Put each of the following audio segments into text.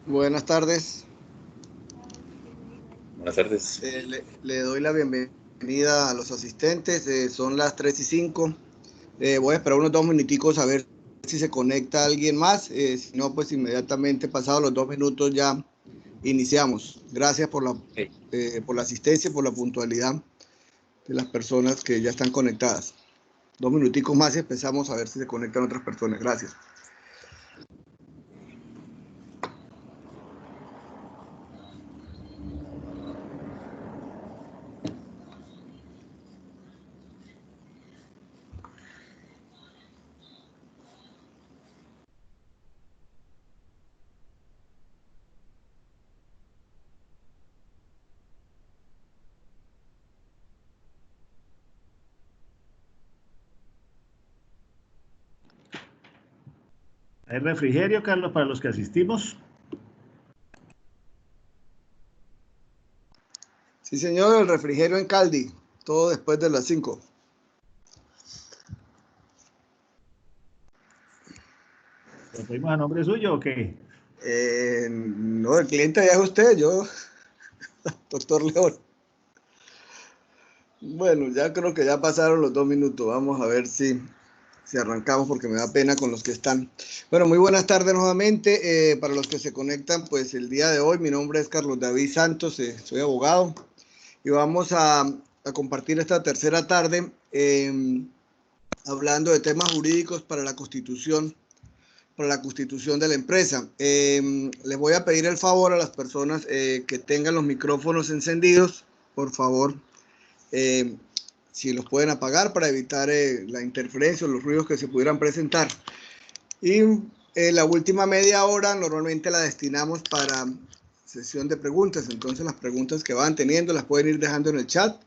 Buenas tardes. Buenas tardes. Le doy la bienvenida a los asistentes. Son las 3:05. Voy a esperar unos 2 minuticos a ver si se conecta alguien más. Si no, pues inmediatamente pasados los 2 minutos ya iniciamos. Gracias por la asistencia y por la puntualidad de las personas que ya están conectadas. 2 minuticos más y empezamos a ver si se conectan otras personas. Gracias. ¿Hay refrigerio, Carlos, para los que asistimos? Sí, señor, el refrigerio en Caldi, todo después de las 5. ¿Lo pedimos a nombre suyo o qué? No, el cliente ya es usted, yo, doctor León. Bueno, ya creo que ya pasaron los 2 minutos. Vamos a ver si arrancamos porque me da pena con los que están. Bueno, muy buenas tardes nuevamente. Para los que se conectan, pues el día de hoy, mi nombre es Carlos David Santos, soy abogado y vamos a compartir esta tercera tarde hablando de temas jurídicos para la constitución de la empresa. Les voy a pedir el favor a las personas que tengan los micrófonos encendidos, por favor, si los pueden apagar para evitar la interferencia o los ruidos que se pudieran presentar. Y la última media hora normalmente la destinamos para sesión de preguntas. Entonces las preguntas que van teniendo las pueden ir dejando en el chat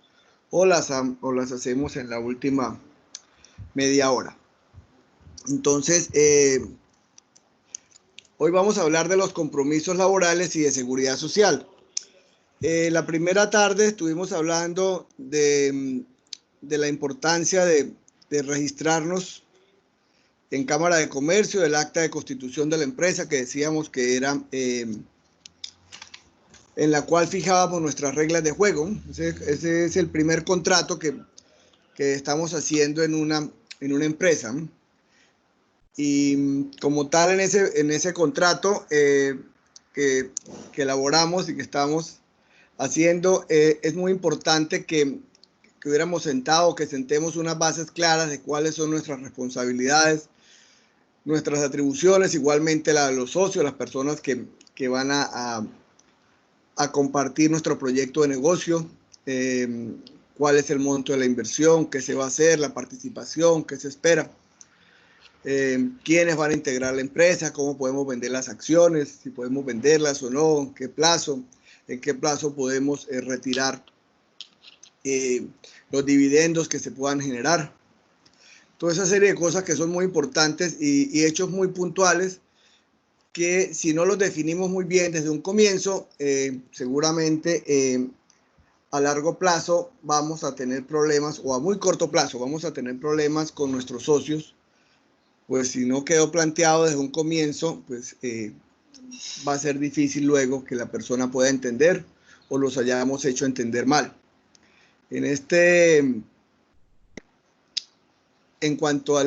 o las hacemos en la última media hora. Entonces, hoy vamos a hablar de los compromisos laborales y de seguridad social. La primera tarde estuvimos hablando de la importancia de registrarnos en Cámara de Comercio, del acta de constitución de la empresa, que decíamos que era en la cual fijábamos nuestras reglas de juego. Ese es el primer contrato que estamos haciendo en una empresa. Y como tal, en ese contrato que elaboramos y que estamos haciendo, es muy importante que hubiéramos sentado, que sentemos unas bases claras de cuáles son nuestras responsabilidades, nuestras atribuciones, igualmente la de los socios, las personas que van a compartir nuestro proyecto de negocio, cuál es el monto de la inversión, qué se va a hacer, la participación, qué se espera. Quiénes van a integrar la empresa, cómo podemos vender las acciones, si podemos venderlas o no, en qué plazo podemos retirar los dividendos que se puedan generar. Toda esa serie de cosas que son muy importantes y hechos muy puntuales que si no los definimos muy bien desde un comienzo, seguramente a largo plazo vamos a tener problemas, o a muy corto plazo vamos a tener problemas con nuestros socios. Pues si no quedó planteado desde un comienzo, pues va a ser difícil luego que la persona pueda entender o los hayamos hecho entender mal. En cuanto a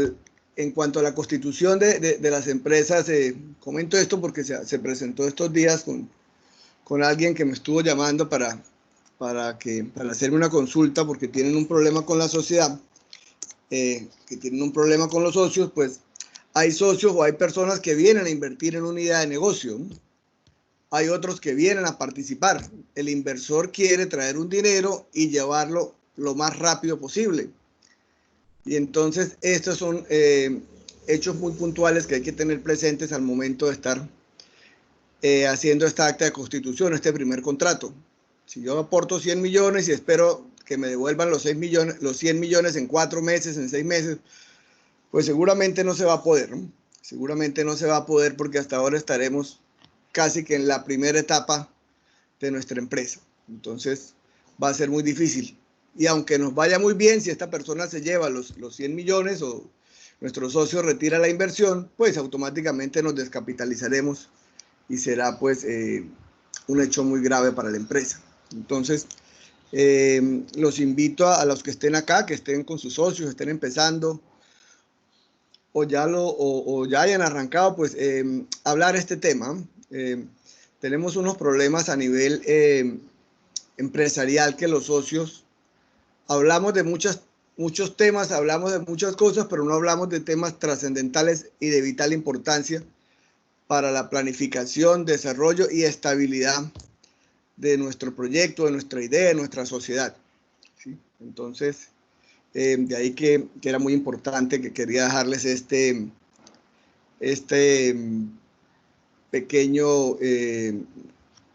la constitución de las empresas, comento esto porque se presentó estos días con alguien que me estuvo llamando para hacerme una consulta porque tienen un problema con la sociedad, que tienen un problema con los socios. Pues hay socios o hay personas que vienen a invertir en una idea de negocio, ¿no? Hay otros que vienen a participar. El inversor quiere traer un dinero y llevarlo lo más rápido posible. Y entonces estos son hechos muy puntuales que hay que tener presentes al momento de estar haciendo esta acta de constitución, este primer contrato. Si yo aporto 100 millones y espero que me devuelvan los 100 millones en 4 meses, en 6 meses, pues seguramente no se va a poder, ¿no? Seguramente no se va a poder porque hasta ahora estaremos casi que en la primera etapa de nuestra empresa. Entonces va a ser muy difícil. Y aunque nos vaya muy bien, si esta persona se lleva los 100 millones o nuestro socio retira la inversión, pues automáticamente nos descapitalizaremos y será pues un hecho muy grave para la empresa. Entonces, los invito a los que estén acá, que estén con sus socios, estén empezando o ya hayan arrancado, pues hablar este tema. Tenemos unos problemas a nivel empresarial que los socios hablamos de muchos temas, hablamos de muchas cosas, pero no hablamos de temas trascendentales y de vital importancia para la planificación, desarrollo y estabilidad de nuestro proyecto, de nuestra idea, de nuestra sociedad. ¿Sí? Entonces, de ahí que era muy importante, que quería dejarles este pequeño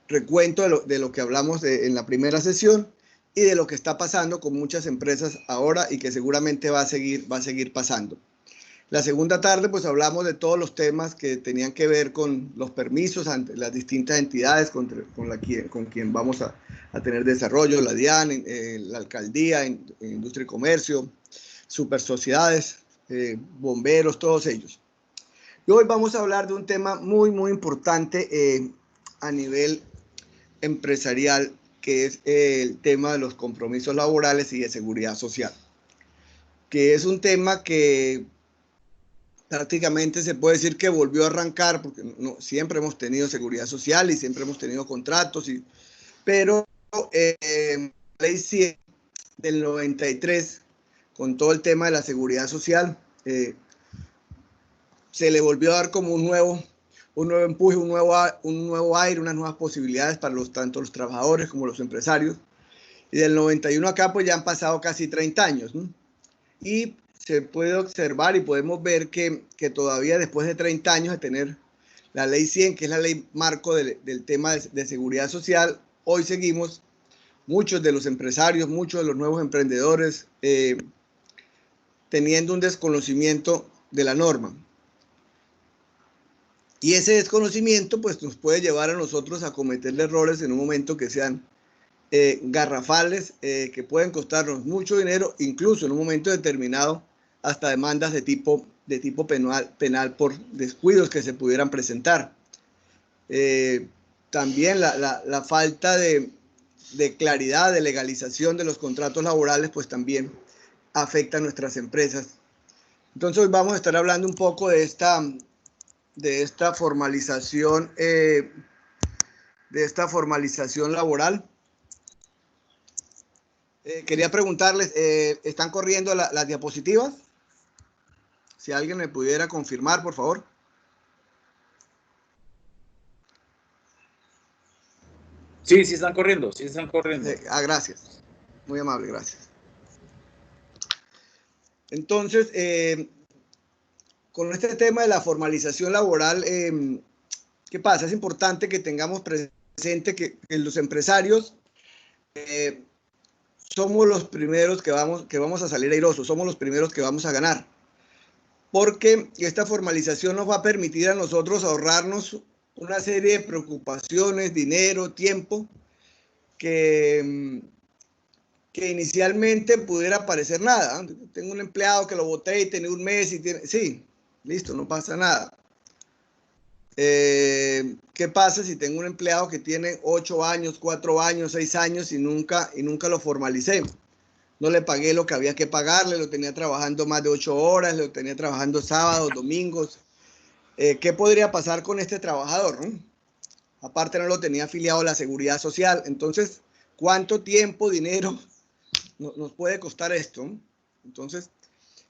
recuento de lo que hablamos en la primera sesión y de lo que está pasando con muchas empresas ahora y que seguramente va a seguir pasando. La segunda tarde, pues hablamos de todos los temas que tenían que ver con los permisos ante las distintas entidades con quien vamos a tener desarrollo, la DIAN, la alcaldía, industria y comercio, super sociedades, bomberos, todos ellos. Y hoy vamos a hablar de un tema muy, muy importante a nivel empresarial, que es el tema de los compromisos laborales y de seguridad social, que es un tema que prácticamente se puede decir que volvió a arrancar, porque no, siempre hemos tenido seguridad social y siempre hemos tenido contratos, pero la ley 100 del 93, con todo el tema de la seguridad social, se le volvió a dar como un nuevo empuje, un nuevo aire, unas nuevas posibilidades para tanto los trabajadores como los empresarios. Y del 91 acá pues ya han pasado casi 30 años, ¿no? Y se puede observar y podemos ver que todavía después de 30 años de tener la ley 100, que es la ley marco del tema de seguridad social, hoy seguimos muchos de los empresarios, muchos de los nuevos emprendedores teniendo un desconocimiento de la norma. Y ese desconocimiento pues nos puede llevar a nosotros a cometer errores en un momento que sean garrafales, que pueden costarnos mucho dinero, incluso en un momento determinado hasta demandas de tipo penal por descuidos que se pudieran presentar. También la falta de claridad, de legalización de los contratos laborales, pues también afecta a nuestras empresas. Entonces hoy vamos a estar hablando un poco de esta formalización laboral. Quería preguntarles, ¿están corriendo las diapositivas? Si alguien me pudiera confirmar, por favor. Sí, sí están corriendo, sí están corriendo. Gracias. Muy amable, gracias. Entonces, con este tema de la formalización laboral, ¿qué pasa? Es importante que tengamos presente que los empresarios somos los primeros que vamos a salir airosos, somos los primeros que vamos a ganar. Porque esta formalización nos va a permitir a nosotros ahorrarnos una serie de preocupaciones, dinero, tiempo, que inicialmente pudiera parecer nada. Tengo un empleado que lo boté y tiene un mes y tiene... Sí, listo, no pasa nada. ¿Qué pasa si tengo un empleado que tiene 8 años, 4 años, 6 años y nunca lo formalicé? No le pagué lo que había que pagarle, lo tenía trabajando más de 8 horas, lo tenía trabajando sábados, domingos. ¿Qué podría pasar con este trabajador, no? Aparte no lo tenía afiliado a la seguridad social. Entonces, ¿cuánto tiempo, dinero nos puede costar esto? Entonces,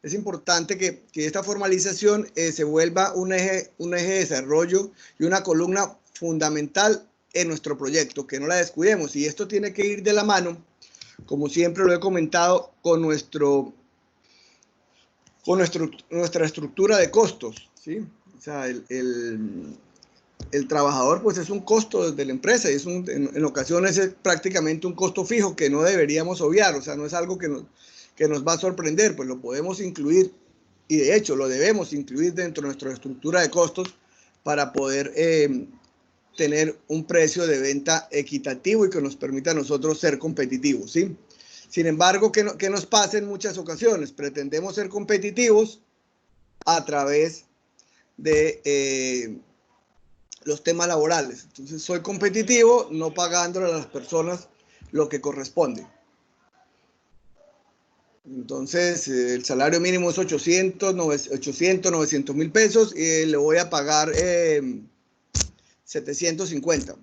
es importante que esta formalización se vuelva un eje de desarrollo y una columna fundamental en nuestro proyecto, que no la descuidemos. Y esto tiene que ir de la mano, como siempre lo he comentado, con nuestro con nuestra estructura de costos, ¿sí? O sea, el trabajador pues es un costo de la empresa y en ocasiones es prácticamente un costo fijo que no deberíamos obviar, o sea, no es algo que nos va a sorprender, pues lo podemos incluir y de hecho lo debemos incluir dentro de nuestra estructura de costos para poder tener un precio de venta equitativo y que nos permita a nosotros ser competitivos, ¿sí? Sin embargo, ¿qué nos pasa en muchas ocasiones? Pretendemos ser competitivos a través de los temas laborales. Entonces, soy competitivo no pagándole a las personas lo que corresponde. Entonces, el salario mínimo es 900 mil pesos y le voy a pagar 750.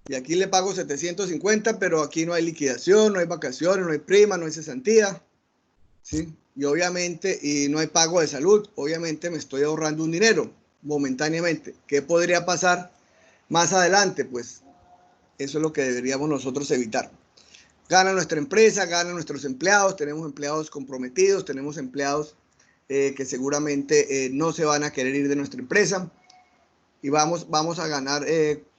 Y aquí le pago 750, pero aquí no hay liquidación, no hay vacaciones, no hay prima, no hay cesantía, ¿sí? Y obviamente, y no hay pago de salud, obviamente me estoy ahorrando un dinero momentáneamente. ¿Qué podría pasar más adelante? Pues eso es lo que deberíamos nosotros evitar. Gana nuestra empresa, ganan nuestros empleados, tenemos empleados comprometidos, tenemos empleados que seguramente no se van a querer ir de nuestra empresa y vamos a ganar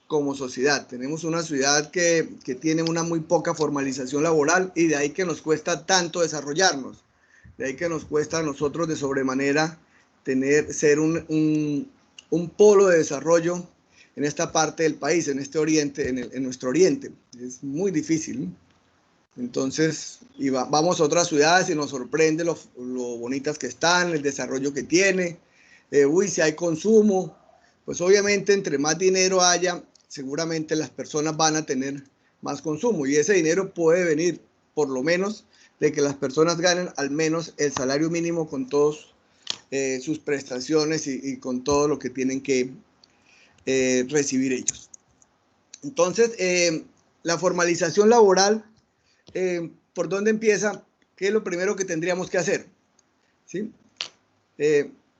como sociedad. Tenemos una ciudad que tiene una muy poca formalización laboral y de ahí que nos cuesta tanto desarrollarnos. De ahí que nos cuesta a nosotros de sobremanera ser un polo de desarrollo en esta parte del país, en este oriente, en nuestro oriente. Es muy difícil. Entonces, vamos a otras ciudades y nos sorprende lo bonitas que están, el desarrollo que tiene. Si hay consumo, pues obviamente entre más dinero haya, seguramente las personas van a tener más consumo y ese dinero puede venir por lo menos de que las personas ganen al menos el salario mínimo con todas sus prestaciones y con todo lo que tienen que recibir ellos. Entonces, la formalización laboral, ¿por dónde empieza? ¿Qué es lo primero que tendríamos que hacer? ¿Sí?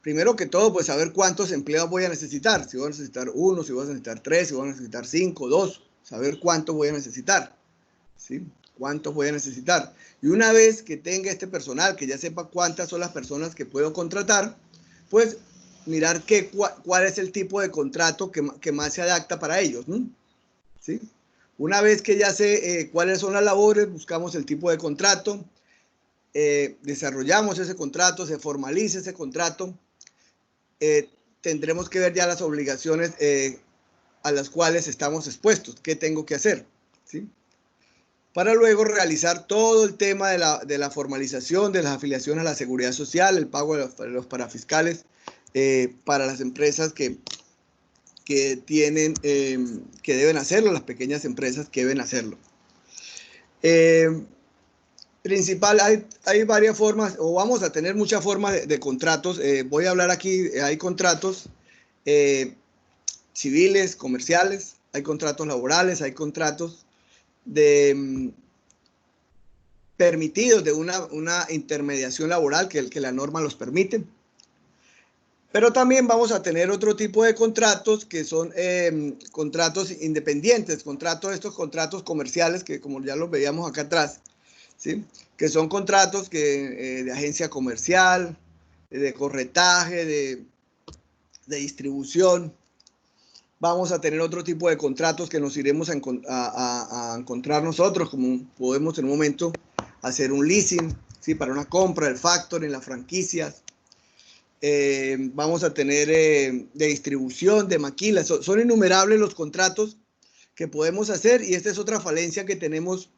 Primero que todo, pues saber cuántos empleados voy a necesitar. Si voy a necesitar 1, si voy a necesitar 3, si voy a necesitar 5, 2. Saber cuánto voy a necesitar. ¿Sí? ¿Cuántos voy a necesitar? Y una vez que tenga este personal, que ya sepa cuántas son las personas que puedo contratar, pues mirar cuál es el tipo de contrato que más se adapta para ellos, ¿no? ¿Sí? Una vez que ya sé cuáles son las labores, buscamos el tipo de contrato, desarrollamos ese contrato, se formaliza ese contrato, tendremos que ver ya las obligaciones a las cuales estamos expuestos, qué tengo que hacer, ¿sí? Para luego realizar todo el tema de la formalización de las afiliaciones a la seguridad social, el pago de los parafiscales para las empresas que tienen, que deben hacerlo, las pequeñas empresas que deben hacerlo. Principal, hay varias formas, o vamos a tener muchas formas de contratos. Voy a hablar aquí, hay contratos civiles, comerciales, hay contratos laborales, hay contratos permitidos de una intermediación laboral que la norma los permite. Pero también vamos a tener otro tipo de contratos que son contratos independientes, estos contratos comerciales que como ya los veíamos acá atrás, ¿sí? Que son contratos de agencia comercial, de corretaje, de distribución. Vamos a tener otro tipo de contratos que nos iremos a encontrar nosotros, como podemos en un momento hacer un leasing, ¿sí? Para una compra, el factoring, las franquicias. Vamos a tener de distribución, de maquilas. Son innumerables los contratos que podemos hacer y esta es otra falencia que tenemos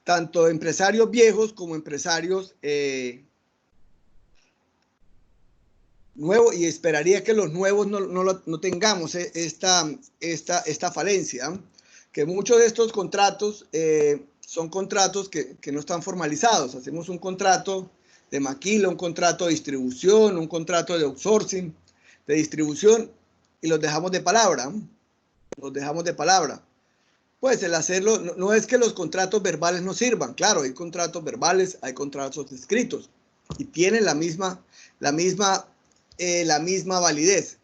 tanto empresarios viejos como empresarios nuevos, y esperaría que los nuevos no tengamos esta falencia, que muchos de estos contratos son contratos que no están formalizados. Hacemos un contrato de maquila, un contrato de distribución, un contrato de outsourcing, de distribución, y los dejamos de palabra. Pues el hacerlo, no es que los contratos verbales no sirvan, claro, hay contratos verbales, hay contratos escritos, y tienen la misma validez.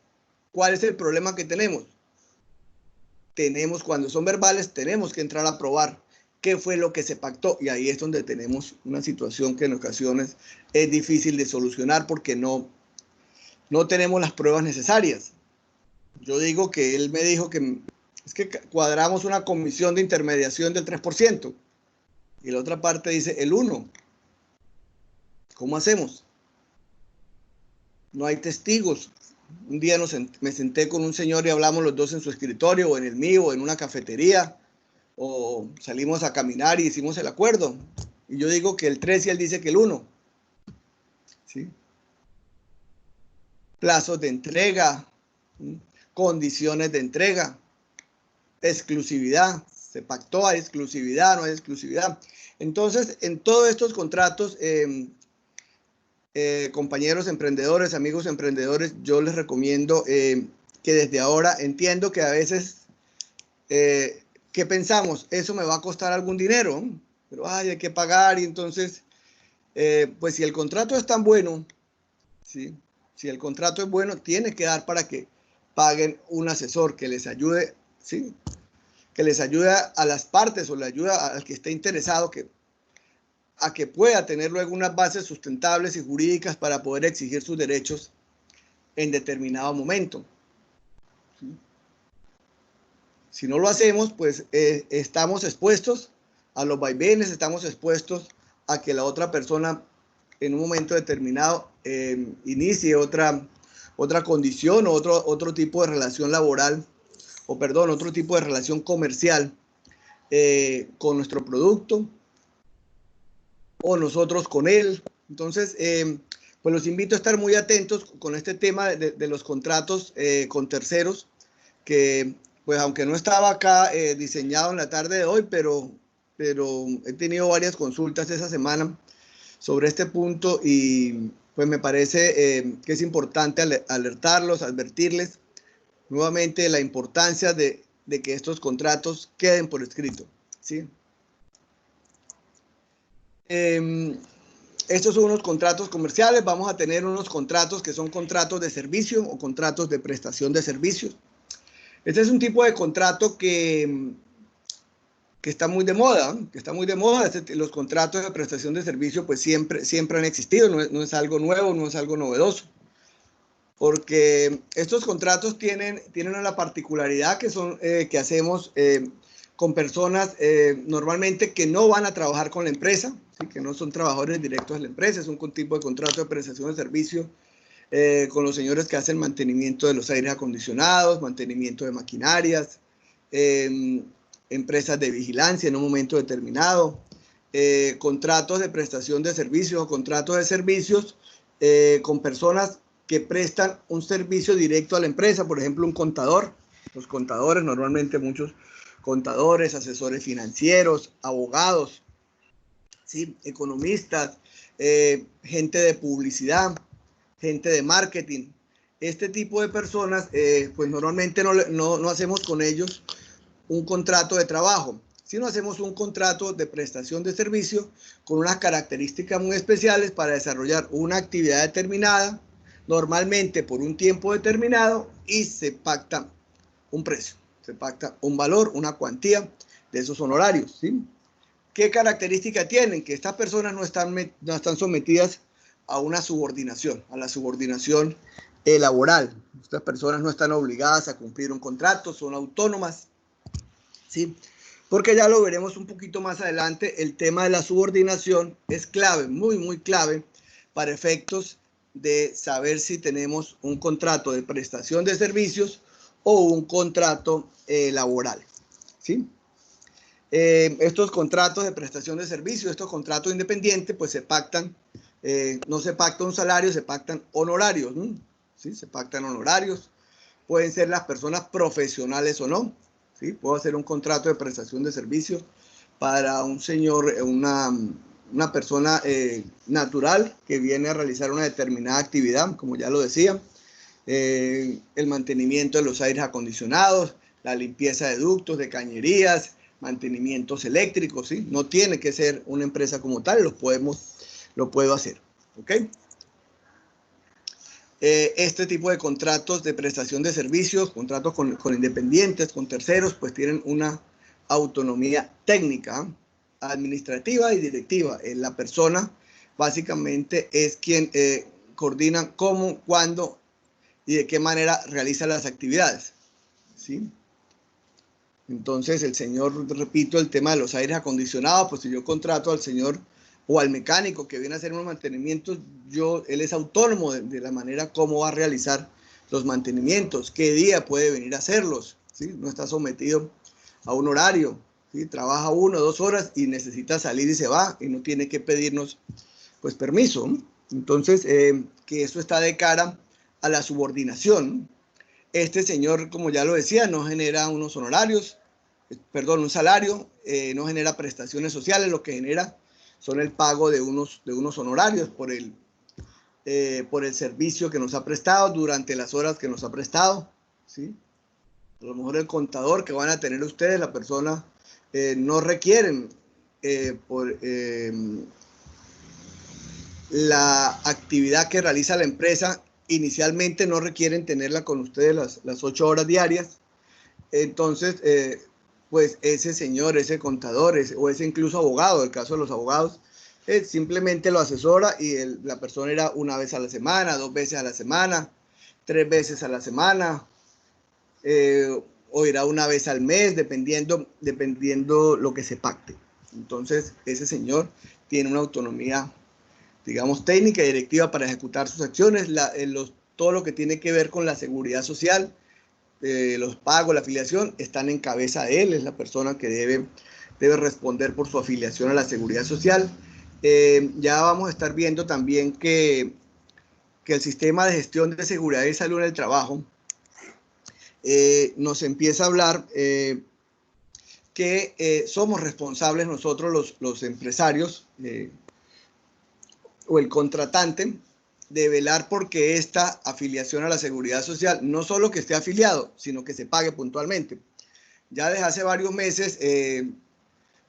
¿Cuál es el problema que tenemos? Cuando son verbales, tenemos que entrar a probar qué fue lo que se pactó. Y ahí es donde tenemos una situación que en ocasiones es difícil de solucionar porque no tenemos las pruebas necesarias. Yo digo que él me dijo que es que cuadramos una comisión de intermediación del 3%. Y la otra parte dice el 1%. ¿Cómo hacemos? No hay testigos. Un día me senté con un señor y hablamos los dos en su escritorio, o en el mío, o en una cafetería, o salimos a caminar y hicimos el acuerdo. Y yo digo que el 3 y él dice que el 1. ¿Sí? Plazos de entrega, condiciones de entrega, exclusividad. Se pactó, hay exclusividad, no hay exclusividad. Entonces, en todos estos contratos, compañeros emprendedores, amigos emprendedores, yo les recomiendo que desde ahora, entiendo que a veces, ¿qué pensamos? Eso me va a costar algún dinero, pero hay que pagar y entonces, pues si el contrato es tan bueno, ¿sí? Si el contrato es bueno, tiene que dar para que paguen un asesor que les ayude, ¿sí? Que les ayude a las partes o le ayuda al que esté interesado a que pueda tener luego unas bases sustentables y jurídicas para poder exigir sus derechos en determinado momento. ¿Sí? Si no lo hacemos, pues estamos expuestos a los vaivenes, estamos expuestos a que la otra persona en un momento determinado inicie otra condición o otro tipo de relación laboral, o perdón, otro tipo de relación comercial con nuestro producto, o nosotros con él. Entonces, pues los invito a estar muy atentos con este tema de los contratos con terceros, que pues aunque no estaba acá diseñado en la tarde de hoy, pero he tenido varias consultas esa semana sobre este punto y pues me parece que es importante alertarlos, advertirles nuevamente la importancia de que estos contratos queden por escrito, ¿sí? Estos son unos contratos comerciales. Vamos a tener unos contratos que son contratos de servicio o contratos de prestación de servicios. Este es un tipo de contrato que está muy de moda, los contratos de prestación de servicio pues siempre han existido, no es algo nuevo, no es algo novedoso. Porque estos contratos tienen la particularidad que son que hacemos con personas normalmente que no van a trabajar con la empresa, ¿sí? Que no son trabajadores directos de la empresa, es un tipo de contrato de prestación de servicio con los señores que hacen mantenimiento de los aires acondicionados, mantenimiento de maquinarias, empresas de vigilancia en un momento determinado, contratos de prestación de servicios o contratos de servicios con personas que prestan un servicio directo a la empresa, por ejemplo, un contador. Los contadores, normalmente muchos contadores, asesores financieros, abogados, ¿sí? Economistas, gente de publicidad, gente de marketing. Este tipo de personas, pues normalmente no hacemos con ellos un contrato de trabajo, sino hacemos un contrato de prestación de servicio con unas características muy especiales para desarrollar una actividad determinada, normalmente por un tiempo determinado, y se pacta un precio, se pacta un valor, una cuantía de esos honorarios, ¿sí? ¿Qué característica tienen? Que estas personas no están sometidas a una subordinación, a la subordinación laboral. Estas personas no están obligadas a cumplir un contrato, son autónomas, ¿sí? Porque ya lo veremos un poquito más adelante, el tema de la subordinación es clave, muy, muy clave para efectos de saber si tenemos un contrato de prestación de servicios o un contrato laboral, ¿sí? Estos contratos de prestación de servicios, estos contratos independientes, pues se pactan, no se pacta un salario, se pactan honorarios, ¿sí? Se pactan honorarios, pueden ser las personas profesionales o no, ¿sí? Puedo hacer un contrato de prestación de servicios para un señor, una persona natural que viene a realizar una determinada actividad, como ya lo decía, el mantenimiento de los aires acondicionados, la limpieza de ductos, de cañerías, mantenimientos eléctricos, ¿sí? No tiene que ser una empresa como tal, lo puedo hacer, ¿ok? Este tipo de contratos de prestación de servicios, contratos con independientes, con terceros, pues tienen una autonomía técnica, administrativa y directiva. La persona básicamente es quien coordina cómo, cuándo y de qué manera realiza las actividades, ¿sí? Entonces el señor, repito, el tema de los aires acondicionados, pues si yo contrato al señor o al mecánico que viene a hacer unos mantenimientos, él es autónomo de la manera como va a realizar los mantenimientos, qué día puede venir a hacerlos, ¿sí? No está sometido a un horario, ¿sí? Trabaja 1 o 2 horas y necesita salir y se va y no tiene que pedirnos pues permiso. Entonces, que eso está de cara a la subordinación. Este señor, como ya lo decía, no genera unos honorarios, perdón, un salario, no genera prestaciones sociales, lo que genera son el pago de unos honorarios por el servicio que nos ha prestado durante las horas que nos ha prestado, ¿sí? A lo mejor el contador que van a tener ustedes, la persona, no requieren la actividad que realiza la empresa, inicialmente no requieren tenerla con ustedes las 8 horas diarias. Entonces, pues ese señor, ese contador, o ese incluso abogado, el caso de los abogados, simplemente lo asesora y la persona irá 1 vez a la semana, 2 veces a la semana, 3 veces a la semana, o irá 1 vez al mes, dependiendo lo que se pacte. Entonces, ese señor tiene una autonomía, digamos, técnica y directiva para ejecutar sus acciones, todo lo que tiene que ver con la seguridad social, los pagos, la afiliación, están en cabeza de él, es la persona que debe responder por su afiliación a la seguridad social. Ya vamos a estar viendo también que el sistema de gestión de seguridad y salud en el trabajo nos empieza a hablar que somos responsables nosotros los empresarios o el contratante de velar porque esta afiliación a la seguridad social no solo que esté afiliado, sino que se pague puntualmente. Ya desde hace varios meses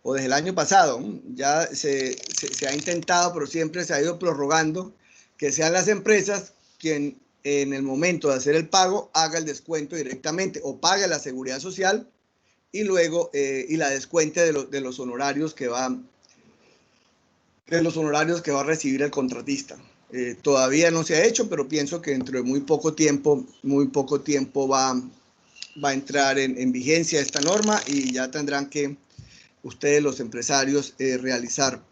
o desde el año pasado ya se ha intentado, pero siempre se ha ido prorrogando que sean las empresas quien en el momento de hacer el pago haga el descuento directamente o pague la seguridad social y luego y la descuente de los honorarios que va a recibir el contratista. Todavía no se ha hecho, pero pienso que dentro de muy poco tiempo va a entrar en vigencia esta norma y ya tendrán que ustedes, los empresarios, realizar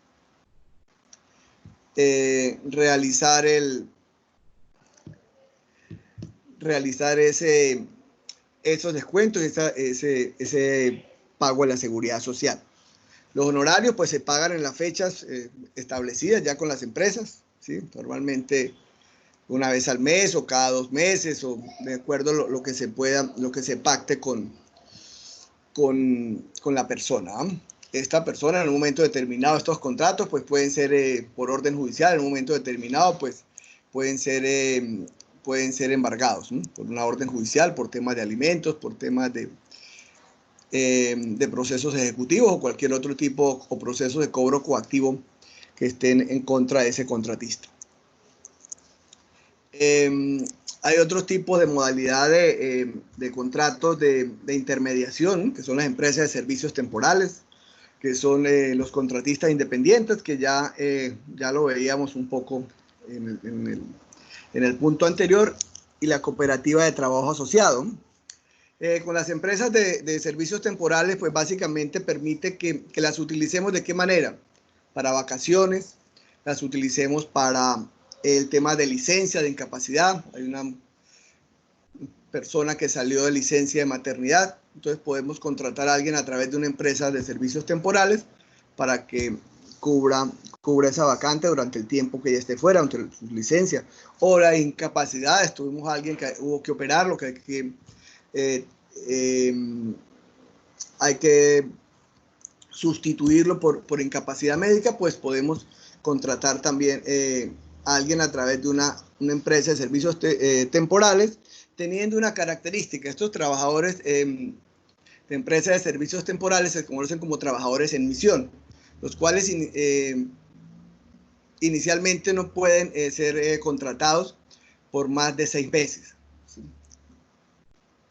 esos descuentos, ese pago a la seguridad social. Los honorarios pues se pagan en las fechas establecidas ya con las empresas, ¿sí? Normalmente 1 vez al mes o cada 2 meses o de acuerdo a lo que se pueda, lo que se pacte con la persona. Esta persona en un momento determinado, estos contratos pues pueden ser por orden judicial, en un momento determinado pues pueden ser embargados, ¿no? Por una orden judicial, por temas de alimentos, por temas de procesos ejecutivos o cualquier otro tipo o proceso de cobro coactivo que estén en contra de ese contratista. Hay otros tipos de modalidades de contratos de intermediación, que son las empresas de servicios temporales, que son los contratistas independientes, que ya lo veíamos un poco en el punto anterior, y la cooperativa de trabajo asociado. Con las empresas de servicios temporales, pues básicamente permite que las utilicemos ¿de qué manera? Para vacaciones, las utilicemos para el tema de licencia de incapacidad. Hay una persona que salió de licencia de maternidad, entonces podemos contratar a alguien a través de una empresa de servicios temporales para que cubra esa vacante durante el tiempo que ella esté fuera, durante su licencia. O la incapacidad, tuvimos a alguien que hubo que operarlo, que hay que sustituirlo por incapacidad médica, pues podemos contratar también a alguien a través de una empresa de servicios temporales, teniendo una característica. Estos trabajadores de empresas de servicios temporales se conocen como trabajadores en misión, los cuales inicialmente no pueden ser contratados por más de 6 meses. ¿Sí?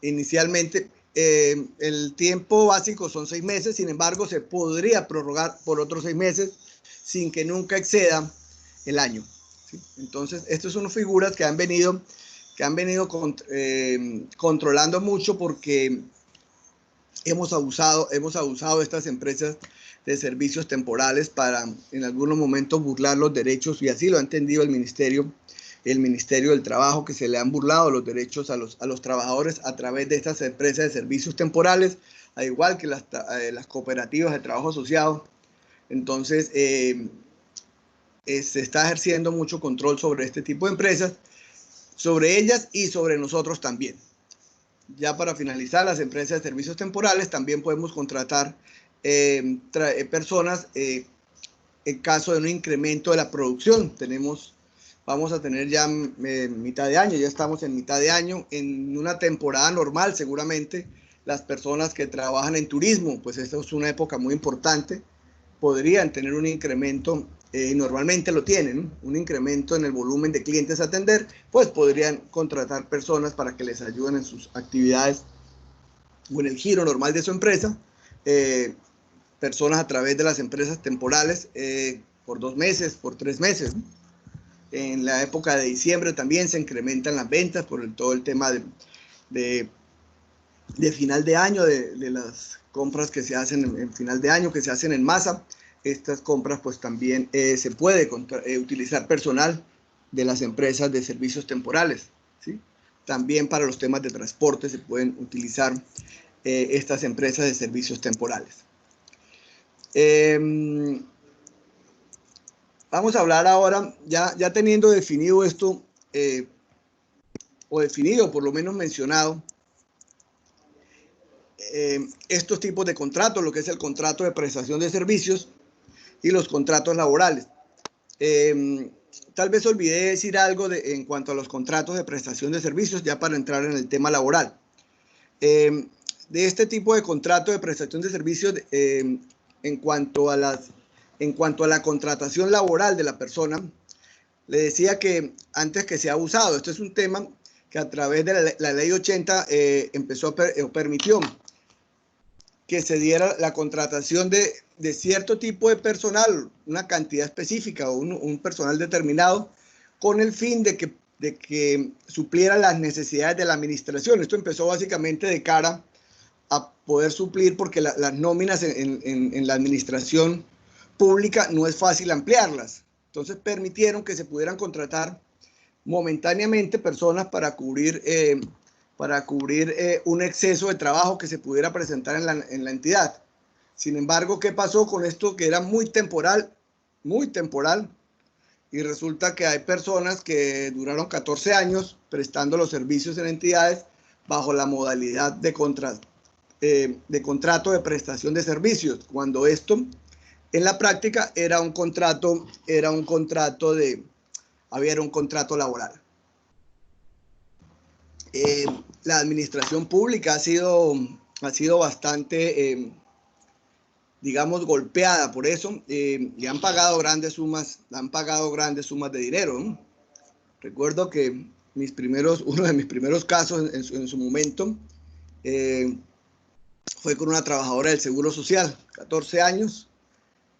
Inicialmente el tiempo básico son 6 meses, sin embargo, se podría prorrogar por otros 6 meses sin que nunca exceda el año, ¿sí? Entonces, estas son figuras que han venido controlando mucho porque hemos abusado de estas empresas de servicios temporales para en algunos momentos burlar los derechos, y así lo ha entendido el Ministerio del Trabajo, que se le han burlado los derechos a los trabajadores a través de estas empresas de servicios temporales, al igual que las cooperativas de trabajo asociado. Entonces, se está ejerciendo mucho control sobre este tipo de empresas, sobre ellas y sobre nosotros también. Ya para finalizar, las empresas de servicios temporales también podemos contratar personas en caso de un incremento de la producción. Vamos a tener ya mitad de año, ya estamos en mitad de año, en una temporada normal seguramente las personas que trabajan en turismo, pues esta es una época muy importante, podrían tener un incremento, y normalmente lo tienen, un incremento en el volumen de clientes a atender, pues podrían contratar personas para que les ayuden en sus actividades o en el giro normal de su empresa, personas a través de las empresas temporales por 2 meses, por 3 meses, ¿no? En la época de diciembre también se incrementan las ventas por todo el tema de final de año, de las compras que se hacen en final de año, que se hacen en masa. Estas compras pues también se puede utilizar personal de las empresas de servicios temporales, ¿sí? También para los temas de transporte se pueden utilizar estas empresas de servicios temporales. Vamos a hablar ahora, ya teniendo definido esto, o definido, por lo menos mencionado, estos tipos de contratos, lo que es el contrato de prestación de servicios y los contratos laborales. Tal vez olvidé decir algo en cuanto a los contratos de prestación de servicios, ya para entrar en el tema laboral. De este tipo de contrato de prestación de servicios, en cuanto a la contratación laboral de la persona, le decía que antes que se ha abusado, esto es un tema que a través de la ley 80 permitió que se diera la contratación de cierto tipo de personal, una cantidad específica o un personal determinado, con el fin de que supliera las necesidades de la administración. Esto empezó básicamente de cara a poder suplir, porque las nóminas en la administración pública no es fácil ampliarlas. Entonces permitieron que se pudieran contratar momentáneamente personas para cubrir un exceso de trabajo que se pudiera presentar en la entidad. Sin embargo, ¿qué pasó con esto? Que era muy temporal, y resulta que hay personas que duraron 14 años prestando los servicios en entidades bajo la modalidad de contrato de prestación de servicios, cuando esto en la práctica era un contrato laboral. La administración pública ha sido bastante, digamos, golpeada por eso, y han pagado grandes sumas de dinero, ¿no? Recuerdo que uno de mis primeros casos en su momento fue con una trabajadora del Seguro Social, 14 años,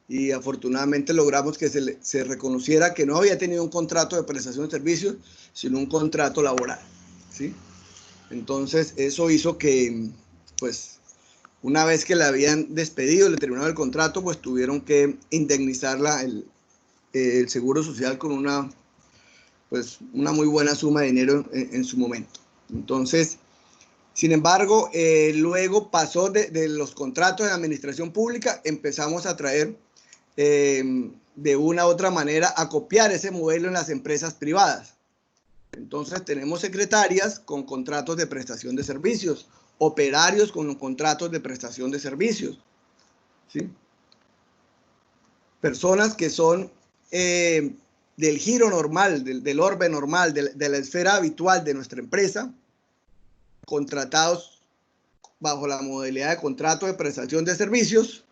y afortunadamente logramos que se reconociera que no había tenido un contrato de prestación de servicios, sino un contrato laboral, ¿sí? Entonces, eso hizo que, pues, una vez que la habían despedido, le terminado el contrato, pues tuvieron que indemnizarla el Seguro Social con una muy buena suma de dinero en su momento. Entonces, sin embargo, luego pasó de los contratos de administración pública, empezamos a traer de una u otra manera a copiar ese modelo en las empresas privadas. Entonces tenemos secretarias con contratos de prestación de servicios, operarios con contratos de prestación de servicios, ¿sí? Personas que son del giro normal, del orbe normal, de la esfera habitual de nuestra empresa, contratados bajo la modalidad de contrato de prestación de servicios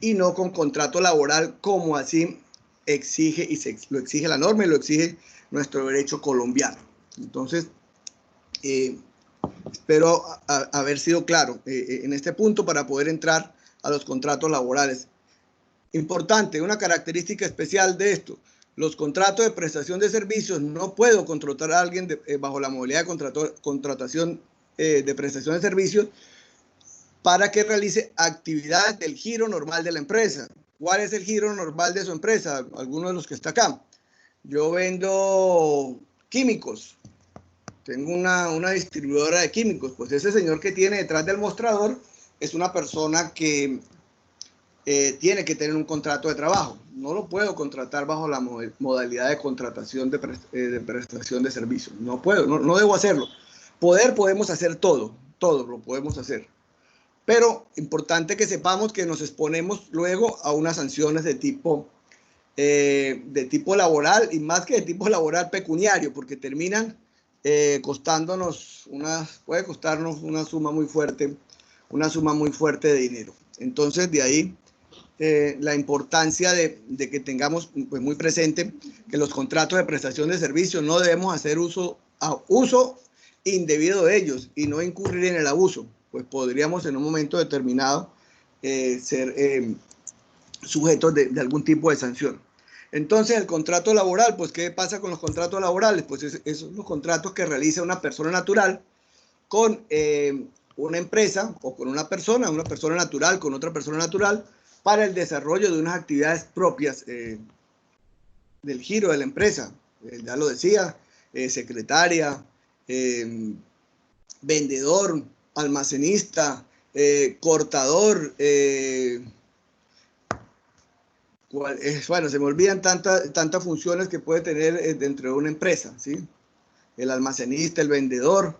y no con contrato laboral, como así exige lo exige la norma y lo exige nuestro derecho colombiano. Entonces, Espero haber sido claro en este punto para poder entrar a los contratos laborales. Importante, una característica especial de esto. Los contratos de prestación de servicios, no puedo contratar a alguien bajo la modalidad de contratación de prestación de servicios para que realice actividades del giro normal de la empresa. ¿Cuál es el giro normal de su empresa? Algunos de los que está acá. Yo vendo químicos. Tengo una distribuidora de químicos. Pues ese señor que tiene detrás del mostrador es una persona que tiene que tener un contrato de trabajo. No lo puedo contratar bajo la modalidad de contratación de prestación de servicios. No puedo, no debo hacerlo. Podemos hacer todo lo podemos hacer. Pero importante que sepamos que nos exponemos luego a unas sanciones de tipo laboral, y más que de tipo laboral, pecuniario, porque terminan puede costarnos una suma muy fuerte de dinero. Entonces, de ahí la importancia de que tengamos pues, muy presente que los contratos de prestación de servicios no debemos hacer uso indebido de ellos y no incurrir en el abuso, pues podríamos en un momento determinado ser sujetos de algún tipo de sanción. Entonces, el contrato laboral, pues, ¿qué pasa con los contratos laborales? Pues esos son los contratos que realiza una persona natural con una empresa o con una persona natural con otra persona natural para el desarrollo de unas actividades propias del giro de la empresa. Ya lo decía, secretaria, vendedor, almacenista, cortador, bueno, se me olvidan tantas funciones que puede tener dentro de una empresa, ¿sí? El almacenista, el vendedor,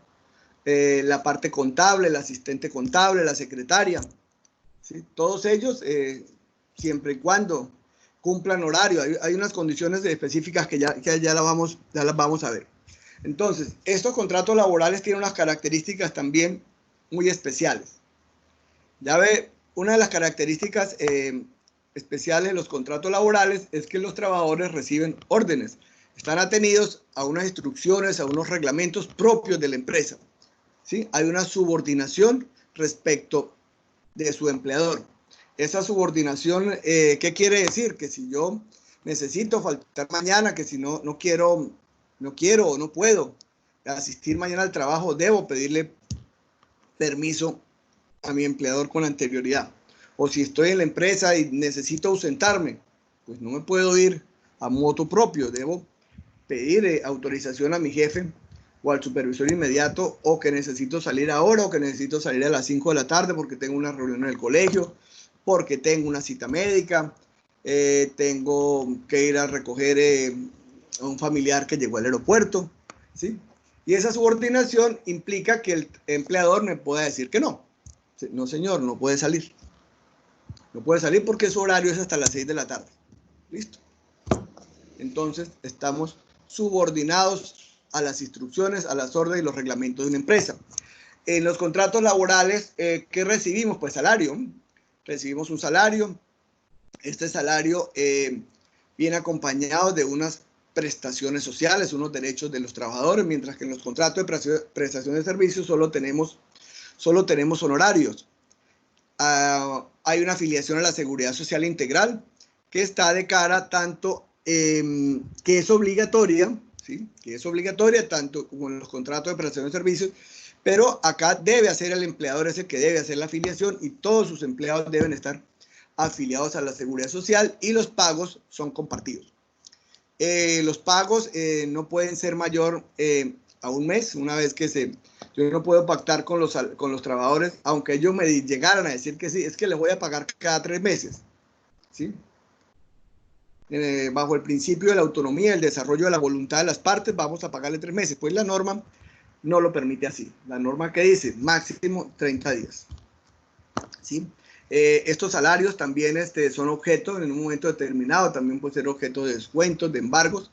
la parte contable, el asistente contable, la secretaria, ¿sí? Todos ellos, siempre y cuando cumplan horario, hay unas condiciones específicas que ya las vamos a ver. Entonces, estos contratos laborales tienen unas características también muy especiales. Ya ve, una de las características especiales de los contratos laborales es que los trabajadores reciben órdenes, están atenidos a unas instrucciones, a unos reglamentos propios de la empresa, ¿sí? Hay una subordinación respecto de su empleador. Esa subordinación, ¿qué quiere decir? Que si yo necesito faltar mañana, que si no quiero o no puedo asistir mañana al trabajo, debo pedirle permiso a mi empleador con anterioridad. O si estoy en la empresa y necesito ausentarme, pues no me puedo ir a moto propio, debo pedir autorización a mi jefe o al supervisor inmediato, o que necesito salir ahora, o que necesito salir a las 5 de la tarde porque tengo una reunión en el colegio, porque tengo una cita médica, tengo que ir a recoger a un familiar que llegó al aeropuerto, ¿sí? Y esa subordinación implica que el empleador me pueda decir que no. No, señor, no puede salir. No puede salir porque su horario es hasta las 6 de la tarde. ¿Listo? Entonces, estamos subordinados a las instrucciones, a las órdenes y los reglamentos de una empresa. En los contratos laborales, ¿qué recibimos? Pues salario. Recibimos un salario. Este salario viene acompañado de unas prestaciones sociales, unos derechos de los trabajadores, mientras que en los contratos de prestación de servicios solo tenemos honorarios. Hay una afiliación a la Seguridad Social Integral que está de cara tanto que es obligatoria, ¿sí? Que es obligatoria tanto como en los contratos de prestación de servicios, pero acá debe hacer el empleador, es el que debe hacer la afiliación, y todos sus empleados deben estar afiliados a la Seguridad Social, y los pagos son compartidos. Los pagos no pueden ser mayor a un mes. Una vez que yo no puedo pactar con los trabajadores, aunque ellos me llegaran a decir que sí, es que les voy a pagar cada 3 meses, ¿sí? Bajo el principio de la autonomía, el desarrollo de la voluntad de las partes, vamos a pagarle 3 meses. Pues la norma no lo permite así. La norma que dice máximo 30 días, ¿sí? Estos salarios también son objeto en un momento determinado, también puede ser objeto de descuentos, de embargos,